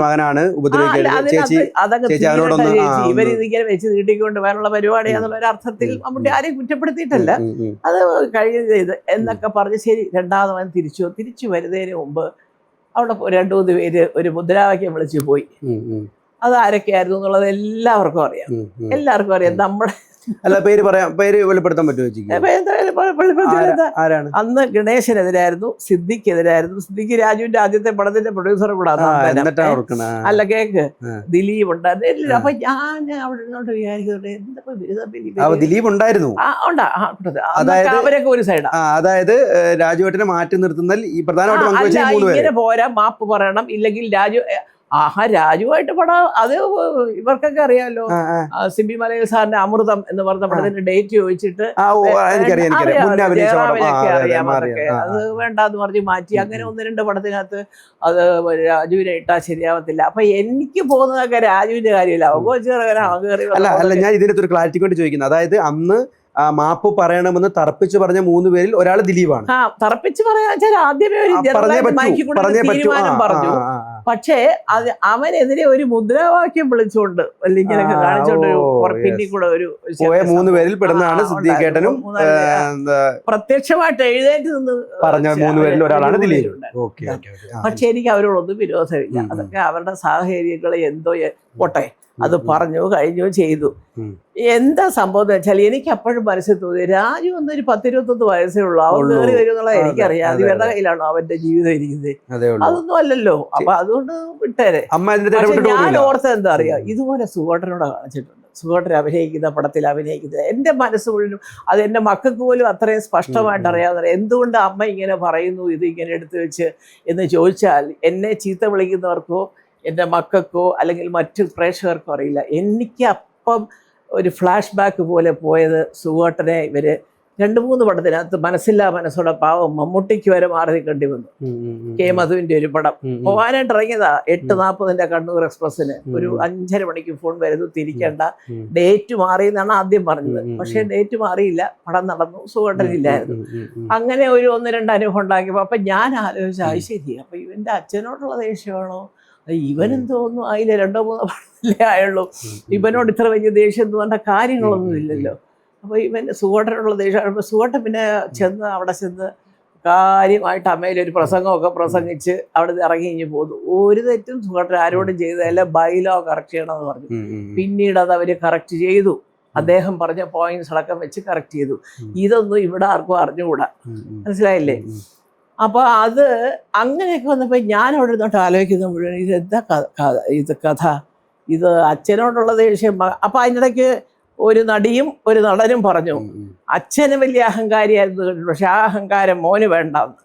മകനാണ് ഇവരിതിങ്ങനെ വെച്ച് നീട്ടിക്കൊണ്ട് വരാനുള്ള പരിപാടിയാന്നുള്ള ഒരു അർത്ഥത്തിൽ മമ്മൂട്ടി ആരെയും കുറ്റപ്പെടുത്തിയിട്ടല്ല. അത് കഴിഞ്ഞത് എന്നൊക്കെ പറഞ്ഞ് ശരി. രണ്ടാമത് തിരിച്ചു വരുന്നതിന് മുമ്പ് അവിടെ 2-3 പേര് ഒരു മുദ്രാവാക്യം വിളിച്ചു പോയി. അത് ആരൊക്കെയായിരുന്നു എന്നുള്ളത് എല്ലാവർക്കും അറിയാം. നമ്മുടെ പേര് വെളിപ്പെടുത്താൻ പറ്റുമോ? അന്ന് ഗണേശനെതിരായിരുന്നു, സിദ്ദിഖെതിരായിരുന്നു. സിദ്ദിഖ് രാജുവിന്റെ ആദ്യത്തെ പടത്തിന്റെ പ്രൊഡ്യൂസർ കൂടെ. അല്ല കേക്ക് ദിലീപ് ഉണ്ടായിരുന്നു. അപ്പൊ ഞാൻ അവിടെ നിന്നോട്ട് വിചാരിക്കുന്നുണ്ട് ദിലീപ് ഉണ്ടായിരുന്നു, അവരൊക്കെ ഒരു സൈഡാ. അതായത് രാജുവേട്ടനെ മാറ്റി നിർത്തുന്നതിൽ ഈ പ്രധാനമായിട്ടും ഇങ്ങനെ പോരാ, മാപ്പ് പറയണം, ഇല്ലെങ്കിൽ രാജുവായിട്ട് പടം അത് ഇവർക്കൊക്കെ അറിയാമല്ലോ. സിബി മലയിൽ സാറിന്റെ അമൃതം എന്ന് പറഞ്ഞ പടത്തിന്റെ ഡേറ്റ് ചോദിച്ചിട്ട് അത് വേണ്ടാന്ന് പറഞ്ഞ് മാറ്റി. അങ്ങനെ 1-2 പടത്തിനകത്ത് അത് രാജുവിനെ ഇട്ടാൽ ശരിയാവത്തില്ല. അപ്പൊ എനിക്ക് പോകുന്നതൊക്കെ രാജുവിന്റെ കാര്യമില്ല. അല്ല, ഞാൻ ഇതിനകത്തൊരു ക്ലാരിറ്റിക്ക് വേണ്ടി ചോദിക്കുന്നത്, അതായത് അന്ന് മാപ്പ് പറയണമെന്ന് തറപ്പിച്ച് പറഞ്ഞ 3 പേരിൽ ഒരാൾ ദിലീപാണ്. തറപ്പിച്ച് പറയാൻ ആദ്യമേ ഒരു തീരുമാനം പറഞ്ഞു. പക്ഷേ അത് അവനെതിരെ ഒരു മുദ്രാവാക്യം വിളിച്ചുകൊണ്ട് ഇങ്ങനെയൊക്കെ കാണിച്ചോണ്ട് പിന്നിൽ കൂടെ ഒരു 3 പേരിൽ പെടുന്നതാണ് സിദ്ദീഖേട്ടനും. പ്രത്യക്ഷമായിട്ട് എഴുന്നേറ്റ് നിന്ന് പറഞ്ഞ 3 പേരിൽ ഒരാളാണ് ദിലീപ്. പക്ഷെ എനിക്ക് അവരോടൊന്നും വിരോധമില്ല. അതൊക്കെ അവരുടെ സാഹചര്യങ്ങളെ എന്തോ പോട്ടെ, അത് പറഞ്ഞു കഴിഞ്ഞു ചെയ്തു. എന്താ സംഭവം എന്ന് വെച്ചാൽ എനിക്ക് അപ്പോഴും മനസ്സിൽ തോന്നി രാജു എന്നൊരു 10-21 വയസ്സേ ഉള്ളൂ, അവൻ കയറി വരും എന്നുള്ളത് എനിക്കറിയാം. അത് ഇവരുടെ കയ്യിലാണോ അവന്റെ ജീവിതം ഇരിക്കുന്നത്? അതൊന്നും അല്ലല്ലോ. അപ്പൊ അതുകൊണ്ട് വിട്ടേരെ. ഞാൻ ഓർത്തത് എന്താ അറിയാം, ഇതുപോലെ സുഗോട്ടനോട് കാണിച്ചിട്ടുണ്ട്. സുഗോട്ടൻ അഭിനയിക്കുന്ന പടത്തിൽ അഭിനയിക്കുന്നത് എൻ്റെ മനസ്സ് മുഴുവനും, അത് എൻ്റെ മക്കൾക്ക് പോലും അത്രയും സ്പഷ്ടമായിട്ട് അറിയാവുന്ന എന്തുകൊണ്ട് അമ്മ ഇങ്ങനെ പറയുന്നു, ഇത് ഇങ്ങനെ എടുത്തു വെച്ച് എന്ന് ചോദിച്ചാൽ എന്നെ ചീത്ത വിളിക്കുന്നവർക്കോ എൻ്റെ മക്കൾക്കോ അല്ലെങ്കിൽ മറ്റു പ്രേക്ഷകർക്കോ അറിയില്ല. എനിക്ക് അപ്പം ഒരു ഫ്ലാഷ് ബാക്ക് പോലെ പോയത് സുഗോട്ടനെ ഇവർ 2-3 പടത്തിനകത്ത് മനസ്സില്ലാ മനസ്സോടെ പാവം മമ്മൂട്ടിക്ക് വരെ മാറി നിൽക്കേണ്ടി വന്നു. കെ മധുവിൻ്റെ ഒരു പടം പോകാനായിട്ട് ഇറങ്ങിയതാ 8:40 കണ്ണൂർ എക്സ്പ്രസ്സിന്. ഒരു 5:30 മണിക്ക് ഫോൺ വരുന്നു, തിരിക്കേണ്ട, ഡേറ്റ് മാറി എന്നാണ് ആദ്യം പറഞ്ഞത്. പക്ഷേ ഡേറ്റ് മാറിയില്ല, പടം നടന്നു, സുഗോട്ടനില്ലായിരുന്നു. അങ്ങനെ ഒരു 1-2 അനുഭവം ഉണ്ടാക്കിയപ്പോൾ അപ്പം ഞാൻ ആലോചിച്ചു, അത് ശരി, അപ്പം ഇവൻ്റെ അച്ഛനോടുള്ള ദേഷ്യമാണോ? ഇവനെന്തോന്നും അതിലെ 2-3 പടത്തിലേ ആയുള്ളൂ, ഇവനോട് ഇത്ര വലിയ ദേഷ്യം എന്ന് പറഞ്ഞ കാര്യങ്ങളൊന്നും ഇല്ലല്ലോ. അപ്പോൾ ഇവൻ സുഗോട്ടനുള്ള ദേഷ്യം. സുഗോട്ടൻ പിന്നെ അവിടെ ചെന്ന് കാര്യമായിട്ട് അമ്മയിലൊരു പ്രസംഗമൊക്കെ പ്രസംഗിച്ച് അവിടെ ഇറങ്ങി കഴിഞ്ഞ് പോന്നു. ഒരു തെറ്റും സുഗോട്ടൻ ആരോടും ചെയ്തതല്ല, ബൈലോ കറക്റ്റ് ചെയ്യണമെന്ന് പറഞ്ഞു. പിന്നീട് അത് അവർ കറക്റ്റ് ചെയ്തു. അദ്ദേഹം പറഞ്ഞ പോയിന്റ്സ് അടക്കം വെച്ച് കറക്റ്റ് ചെയ്തു. ഇതൊന്നും ഇവിടെ ആർക്കും അറിഞ്ഞുകൂടാ, മനസ്സിലായില്ലേ? അപ്പോൾ അത് അങ്ങനെയൊക്കെ വന്നപ്പോൾ ഞാൻ അവിടെ ഇരുന്നോട്ട് ആലോചിക്കുന്ന മുഴുവൻ ഇതെന്താ കഥ, ഇത് അച്ഛനോടുള്ള ദേഷ്യം. അപ്പോൾ അതിനിടയ്ക്ക് ഒരു നടിയും ഒരു നടനും പറഞ്ഞു അച്ഛന് വലിയ അഹങ്കാരിയായിരുന്നു, പക്ഷെ ആ അഹങ്കാരം മോന് വേണ്ടാന്ന്.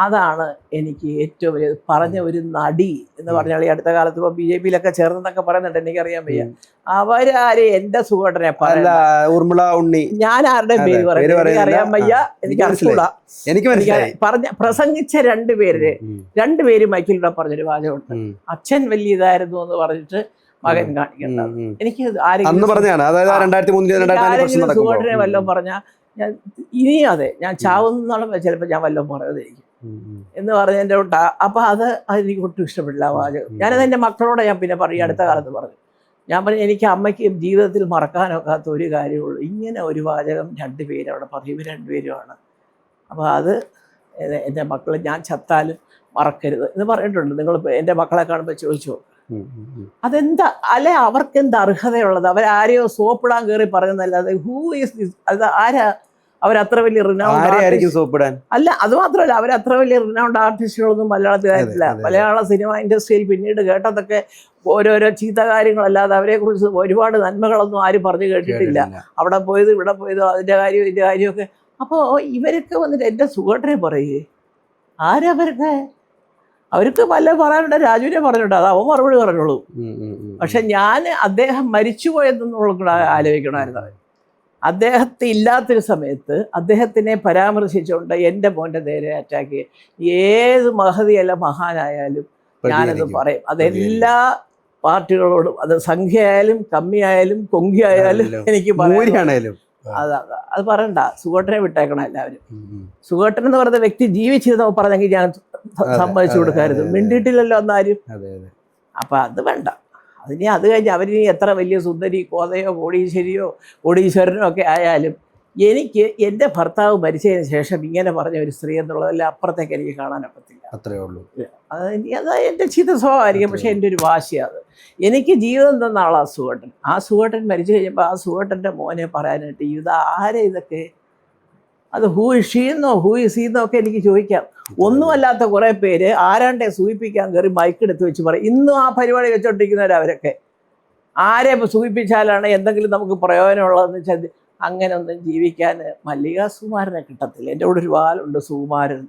അതാണ് എനിക്ക് ഏറ്റവും വലിയ പറഞ്ഞ ഒരു നടി എന്ന് പറഞ്ഞാൽ ഈ അടുത്ത കാലത്ത് ഇപ്പോൾ BJP-യിലൊക്കെ ചേർന്നതൊക്കെ പറയുന്നുണ്ട്, എനിക്കറിയാൻ വയ്യ. അവരാര് എൻ്റെ സുഗോട്ടനെ പറയല്ല, ഊർമിള ഉണ്ണി, ഞാൻ ആരുടെ പേര് പറയുന്നത് അറിയാൻ വയ്യ, എനിക്ക് അറിഞ്ഞൂടാ. പറഞ്ഞ പ്രസംഗിച്ച 2 പേര് മൈക്കിലൂടെ പറഞ്ഞൊരു വാചകമുണ്ട്, അച്ഛൻ വലിയ ഇതായിരുന്നു എന്ന് പറഞ്ഞിട്ട് മകൻ കാണിക്കേണ്ടത്. എനിക്ക് സുഗോട്ടനെ വല്ലതും പറഞ്ഞാൽ ഞാൻ ഇനിയും അതെ ഞാൻ ചാവുന്നോളം ചിലപ്പോൾ ഞാൻ വല്ലതും പറയുന്നതായിരിക്കും എന്ന് പറഞ്ഞതിൻ്റെ തൊട്ടാ. അപ്പം അതെനിക്ക് ഒട്ടും ഇഷ്ടപ്പെടില്ല ആ വാചകം. ഞാനത് എൻ്റെ മക്കളോട് ഞാൻ പിന്നെ പറയും, അടുത്ത കാലത്ത് പറഞ്ഞു, ഞാൻ പറഞ്ഞു എനിക്ക് അമ്മയ്ക്ക് ജീവിതത്തിൽ മറക്കാനൊക്കാത്ത ഒരു കാര്യമുള്ളൂ, ഇങ്ങനെ ഒരു വാചകം രണ്ടുപേരും അവിടെ പറയും, ഇവർ രണ്ടുപേരുമാണ്. അപ്പോൾ അത് എൻ്റെ മക്കൾ ഞാൻ ചത്താലും മറക്കരുത് എന്ന് പറഞ്ഞിട്ടുണ്ട്. നിങ്ങൾ എൻ്റെ മക്കളെ കാണുമ്പോൾ ചോദിച്ചോ അതെന്താ, അല്ലെ അവർക്ക് എന്ത് അർഹതയുള്ളത്? അവരാരെയോ സോപ്പിടാൻ കയറി പറഞ്ഞതല്ലാതെ ഹൂ ഈസ് ദിസ്, അത് ആരാ? അവരത്ര വലിയ റിനൗണ്ട് അല്ല, അത് മാത്രമല്ല അവരത്ര വലിയ റിനൗണ്ട് ആർട്ടിസ്റ്റുകളൊന്നും മലയാളത്തിലായിട്ടില്ല. മലയാള സിനിമ ഇൻഡസ്ട്രിയിൽ പിന്നീട് കേട്ടതൊക്കെ ഓരോരോ ചീത്ത കാര്യങ്ങളല്ലാതെ അവരെക്കുറിച്ച് ഒരുപാട് നന്മകളൊന്നും ആരും പറഞ്ഞു കേട്ടിട്ടില്ല. അവിടെ പോയത് ഇവിടെ പോയത് അതിൻ്റെ കാര്യം ഇതിൻ്റെ കാര്യമൊക്കെ. അപ്പോൾ ഇവരൊക്കെ വന്നിട്ട് എൻ്റെ സുഖേട്ടനെ പറയേ, അവർക്ക് പല പറയാനുണ്ട്. രാജുവിനെ പറഞ്ഞിട്ടുണ്ട്, അത് അവൻ മറുപടി പറഞ്ഞോളൂ. പക്ഷെ ഞാൻ അദ്ദേഹം മരിച്ചുപോയതെന്നുള്ള കൂടെ ആലോചിക്കണമായിരുന്നു. അദ്ദേഹത്തെ ഇല്ലാത്തൊരു സമയത്ത് അദ്ദേഹത്തിനെ പരാമർശിച്ചുകൊണ്ട് എൻ്റെ മോൻ്റെ നേരെ അറ്റാക്ക് ഏത് മഹതിയല്ല മഹാനായാലും ഞാനത് പറയും. അതെല്ലാ പാർട്ടികളോടും, അത് സംഖ്യയായാലും കമ്മിയായാലും കൊങ്കിയായാലും എനിക്ക് പറയാം. അത് പറയണ്ട, സുഖേട്ടനെ വിട്ടേക്കണം എല്ലാവരും. സുഖേട്ടൻ എന്ന് പറയുന്ന വ്യക്തി ജീവിച്ചിരുന്ന പറഞ്ഞെങ്കിൽ ഞാൻ സമ്മതിച്ചു കൊടുക്കായിരുന്നു. മിണ്ടിയിട്ടില്ലല്ലോ എന്നാരും. അപ്പം അത് വേണ്ട. അതിനി അത് കഴിഞ്ഞ് അവരിനി എത്ര വലിയ സുന്ദരി കോതയോ കോടീശ്വരനോ ഒക്കെ ആയാലും എനിക്ക് എൻ്റെ ഭർത്താവ് മരിച്ചതിന് ശേഷം ഇങ്ങനെ പറഞ്ഞ ഒരു സ്ത്രീ എന്നുള്ളതെല്ലാം അപ്പുറത്തേക്ക് എനിക്ക് കാണാനൊക്കത്തില്ല. അത്രേ ഉള്ളൂ. അത് എൻ്റെ ചീത്ത സ്വഭാവമായിരിക്കും, പക്ഷേ എൻ്റെ ഒരു വാശിയാണ്. എനിക്ക് ജീവിതം തന്ന ആളാണ് സുഖേട്ടൻ. ആ സുഖേട്ടൻ മരിച്ചു കഴിഞ്ഞപ്പോൾ ആ സുഖേട്ടൻ്റെ മോനെ പറയാനായിട്ട് ഇത് ആരെ ഇതൊക്കെ, അത് ഹൂ ഇഷീന്നോ ഹൂ ഇസീന്നോ ഒക്കെ എനിക്ക് ചോദിക്കാം. ഒന്നുമല്ലാത്ത കുറേ പേര് ആരാണ്ടെ സൂചിപ്പിക്കാൻ കയറി മൈക്കെടുത്ത് വെച്ച് പറയും. ഇന്നും ആ പരിപാടി വെച്ചോണ്ടിരിക്കുന്നവരവരൊക്കെ ആരെ സൂചിപ്പിച്ചാലാണ് എന്തെങ്കിലും നമുക്ക് പ്രയോജനമുള്ളതെന്ന് വെച്ചാൽ അങ്ങനെ ഒന്നും ജീവിക്കാൻ മല്ലിക സുകുമാരനെ കിട്ടത്തില്ല. എൻ്റെ കൂടെ ഒരു വാലുണ്ട് സുകുമാരൻ,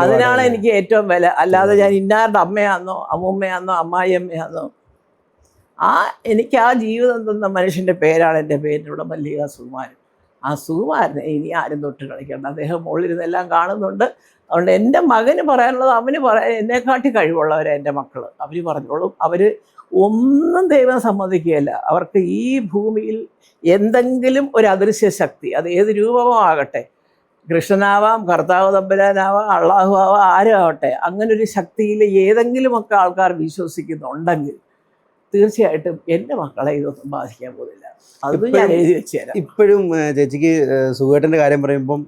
അതിനാണ് എനിക്ക് ഏറ്റവും വില. അല്ലാതെ ഞാൻ ഇന്നാരുടെ അമ്മയാണെന്നോ അമ്മൂമ്മയാണെന്നോ അമ്മായിയമ്മയാണെന്നോ, എനിക്ക് ആ ജീവിതം തന്ന മനുഷ്യൻ്റെ പേരാണ് എൻ്റെ പേരിലുള്ള മല്ലിക സുകുമാരൻ. ആ സുകുമാരനെ ഇനി ആരും തൊട്ട് കളിക്കണ്ട. അദ്ദേഹം മുകളിലിരുന്നെല്ലാം കാണുന്നുണ്ട്. അതുകൊണ്ട് എൻ്റെ മകന് പറയാനുള്ളത്, അവന് പറയാൻ എന്നെക്കാട്ടി കഴിവുള്ളവരെ എൻ്റെ മക്കൾ, അവർ പറഞ്ഞോളും. അവർ ഒന്നും ദൈവം സമ്മതിക്കുകയില്ല. അവർക്ക് ഈ ഭൂമിയിൽ എന്തെങ്കിലും ഒരു അദൃശ്യ ശക്തി, അത് ഏത് രൂപമോ ആകട്ടെ, കൃഷ്ണനാവാം, കർത്താവ് തമ്പുരാനാവാം, അള്ളാഹു ആവാം, ആരും ആവട്ടെ, അങ്ങനൊരു ശക്തിയിൽ ഏതെങ്കിലുമൊക്കെ ആൾക്കാർ വിശ്വസിക്കുന്നുണ്ടെങ്കിൽ തീർച്ചയായിട്ടും എൻ്റെ മക്കളെ ഇതൊന്നും ബാധിക്കാൻ പോകുന്നില്ല. അത് ഞാൻ എഴുതി വെച്ച് തരാം. ഇപ്പോഴും ചേച്ചിക്ക് സുഖേട്ടൻ്റെ കാര്യം പറയുമ്പം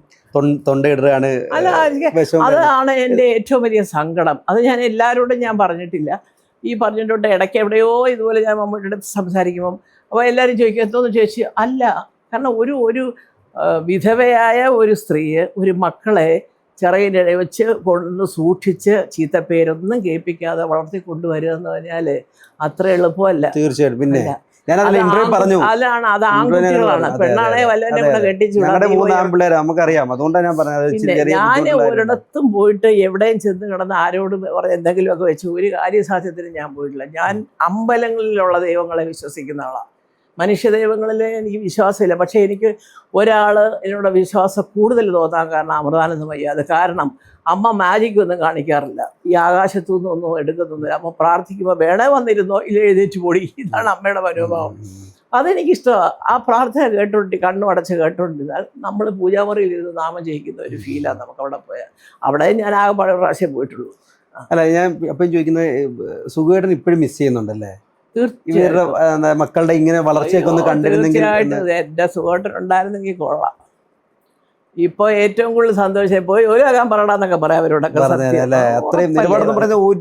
തൊണ്ടയിടുകയാണ്. അല്ല, അതാണ് എൻ്റെ ഏറ്റവും വലിയ സങ്കടം. അത് ഞാൻ എല്ലാവരോടും ഞാൻ പറഞ്ഞിട്ടില്ല. ഈ പറഞ്ഞിട്ടുണ്ട് ഇടയ്ക്ക് എവിടെയോ ഇതുപോലെ ഞാൻ മമ്മൂട്ടിയുടെ അടുത്ത് സംസാരിക്കുമ്പം അപ്പോൾ എല്ലാവരും ചോദിക്കും എന്തോന്ന് ചോദിച്ചു. അല്ല, കാരണം ഒരു വിധവയായ ഒരു സ്ത്രീ ഒരു മക്കളെ ചിറകിനിട വെച്ച് കൊണ്ട് സൂക്ഷിച്ച് ചീത്തപ്പേരൊന്നും കേൾപ്പിക്കാതെ വളർത്തി കൊണ്ടുവരിക എന്ന് പറഞ്ഞാൽ അത്ര എളുപ്പമല്ല. തീർച്ചയായിട്ടും. പിന്നെ അതാണ്, അത് ആൺകുട്ടികളാണ്. പെണ്ണാണെ വല്ലവനെ കൂടെ കെട്ടിച്ചു. ഞാൻ ഒരിടത്തും പോയിട്ട് എവിടെയും ചെന്ന് കിടന്ന് ആരോടും പറഞ്ഞ് എന്തെങ്കിലുമൊക്കെ വെച്ച് ഒരു കാര്യസാധ്യത്തിന് ഞാൻ പോയിട്ടില്ല. ഞാൻ അമ്പലങ്ങളിലുള്ള ദൈവങ്ങളെ വിശ്വസിക്കുന്ന ആളാണ്. മനുഷ്യ ദൈവങ്ങളിൽ എനിക്ക് വിശ്വാസമില്ല. പക്ഷേ എനിക്ക് ഒരാൾ എന്നോട് വിശ്വാസം കൂടുതൽ തോന്നാൻ കാരണം അമൃതാനന്ദമയ്യ. അത് കാരണം അമ്മ മാജിക് ഒന്നും കാണിക്കാറില്ല, ഈ ആകാശത്തു നിന്നൊന്നും എടുക്കുന്നൊന്നുമില്ല. അമ്മ പ്രാർത്ഥിക്കുമ്പോൾ വേണേ വന്നിരുന്നോ ഇല്ല എഴുന്നേറ്റ് പോടി, ഇതാണ് അമ്മയുടെ മനോഭാവം. അതെനിക്കിഷ്ടമാണ്. ആ പ്രാർത്ഥന കേട്ടോണ്ടി കണ്ണു അടച്ച് കേട്ടോണ്ടിരുന്നാൽ നമ്മൾ പൂജാമുറിയിലിരുന്ന് നാമം ജയിക്കുന്ന ഒരു ഫീലാണ് നമുക്ക് അവിടെ പോയാൽ. അവിടെ ഞാൻ ആകെ പല പ്രാവശ്യം പോയിട്ടുള്ളൂ. അല്ല, ഞാൻ അപ്പം ചോദിക്കുന്നത് സുഖേട്ടൻ ഇപ്പോഴും മിസ് ചെയ്യുന്നുണ്ടല്ലേ? മക്കളുടെ ഇങ്ങനെ വളർച്ചയൊക്കെ ഒന്ന് കണ്ടിരുന്നെങ്കിൽ. എൻ്റെ സുഖേട്ടൻ ഉണ്ടായിരുന്നെങ്കിൽ കൊള്ളാം. ഇപ്പൊ ഏറ്റവും കൂടുതൽ സന്തോഷം പോയി ഒരു കാര്യം പറയണമെന്നൊക്കെ പറയാം അവരോടൊക്കെ. ഒരു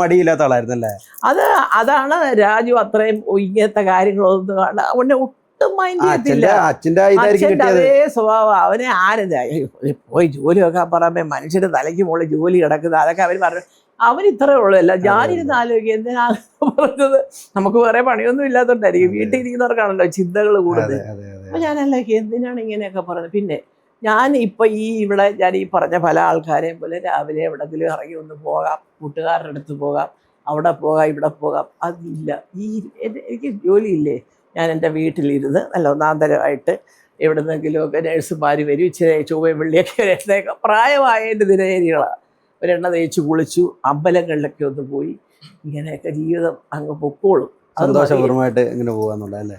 മടിയില്ലാത്ത ആളായിരുന്നല്ലേ? അതാണ് രാജു അത്രയും ഇങ്ങനത്തെ കാര്യങ്ങളൊന്നും അവനെ ഒട്ടും മൈൻഡ് ചെയ്യത്തില്ല. അച്ഛൻ്റെ അതേ സ്വഭാവം. അവനെ ആരെന്തായി പോയി ജോലി വെക്കാൻ പറയുമ്പോ മനുഷ്യന്റെ തലയ്ക്ക് മുകളിൽ ജോലി കിടക്കുന്നത് അതൊക്കെ അവർ പറഞ്ഞു. അവനിത്രേ ഉള്ളൂ. ഞാനിരുന്ന് ആലോചിക്കുക എന്തിനാണ് പറഞ്ഞത്. നമുക്ക് വേറെ പണിയൊന്നും ഇല്ലാത്തോണ്ടായിരിക്കും. വീട്ടിൽ ഇരിക്കുന്നവർക്കാണല്ലോ ചിന്തകൾ കൂടുതൽ. അപ്പൊ ഞാനല്ലേക്ക് എന്തിനാണ് ഇങ്ങനെയൊക്കെ പറഞ്ഞത്. പിന്നെ ഞാൻ ഇപ്പം ഇവിടെ ഞാൻ ഈ പറഞ്ഞ പല ആൾക്കാരെയും പോലെ രാവിലെ എവിടെങ്കിലും ഇറങ്ങി ഒന്ന് പോകാം, കൂട്ടുകാരുടെ അടുത്ത് പോകാം, അവിടെ പോകാം, ഇവിടെ പോകാം, അതില്ല. എനിക്ക് ജോലിയില്ലേ? ഞാൻ എൻ്റെ വീട്ടിലിരുന്ന് നല്ല ഒന്നാന്തരമായിട്ട് എവിടെന്നെങ്കിലുമൊക്കെ നേഴ്സുമാർ വരും, ഇച്ചിരി ചൊവ്വയും വെള്ളിയൊക്കെ വരുന്നതൊക്കെ പ്രായമായതിൻ്റെ ദിനചര്യകളാണ്. ഒരെണ്ണ തേച്ച് കുളിച്ചു, അമ്പലങ്ങളിലൊക്കെ ഒന്ന് പോയി, ഇങ്ങനെയൊക്കെ ജീവിതം അങ്ങ് പൊക്കോളും. സന്തോഷപൂർവ്വമായിട്ട് ഇങ്ങനെ പോകാന്നുള്ളതല്ലേ?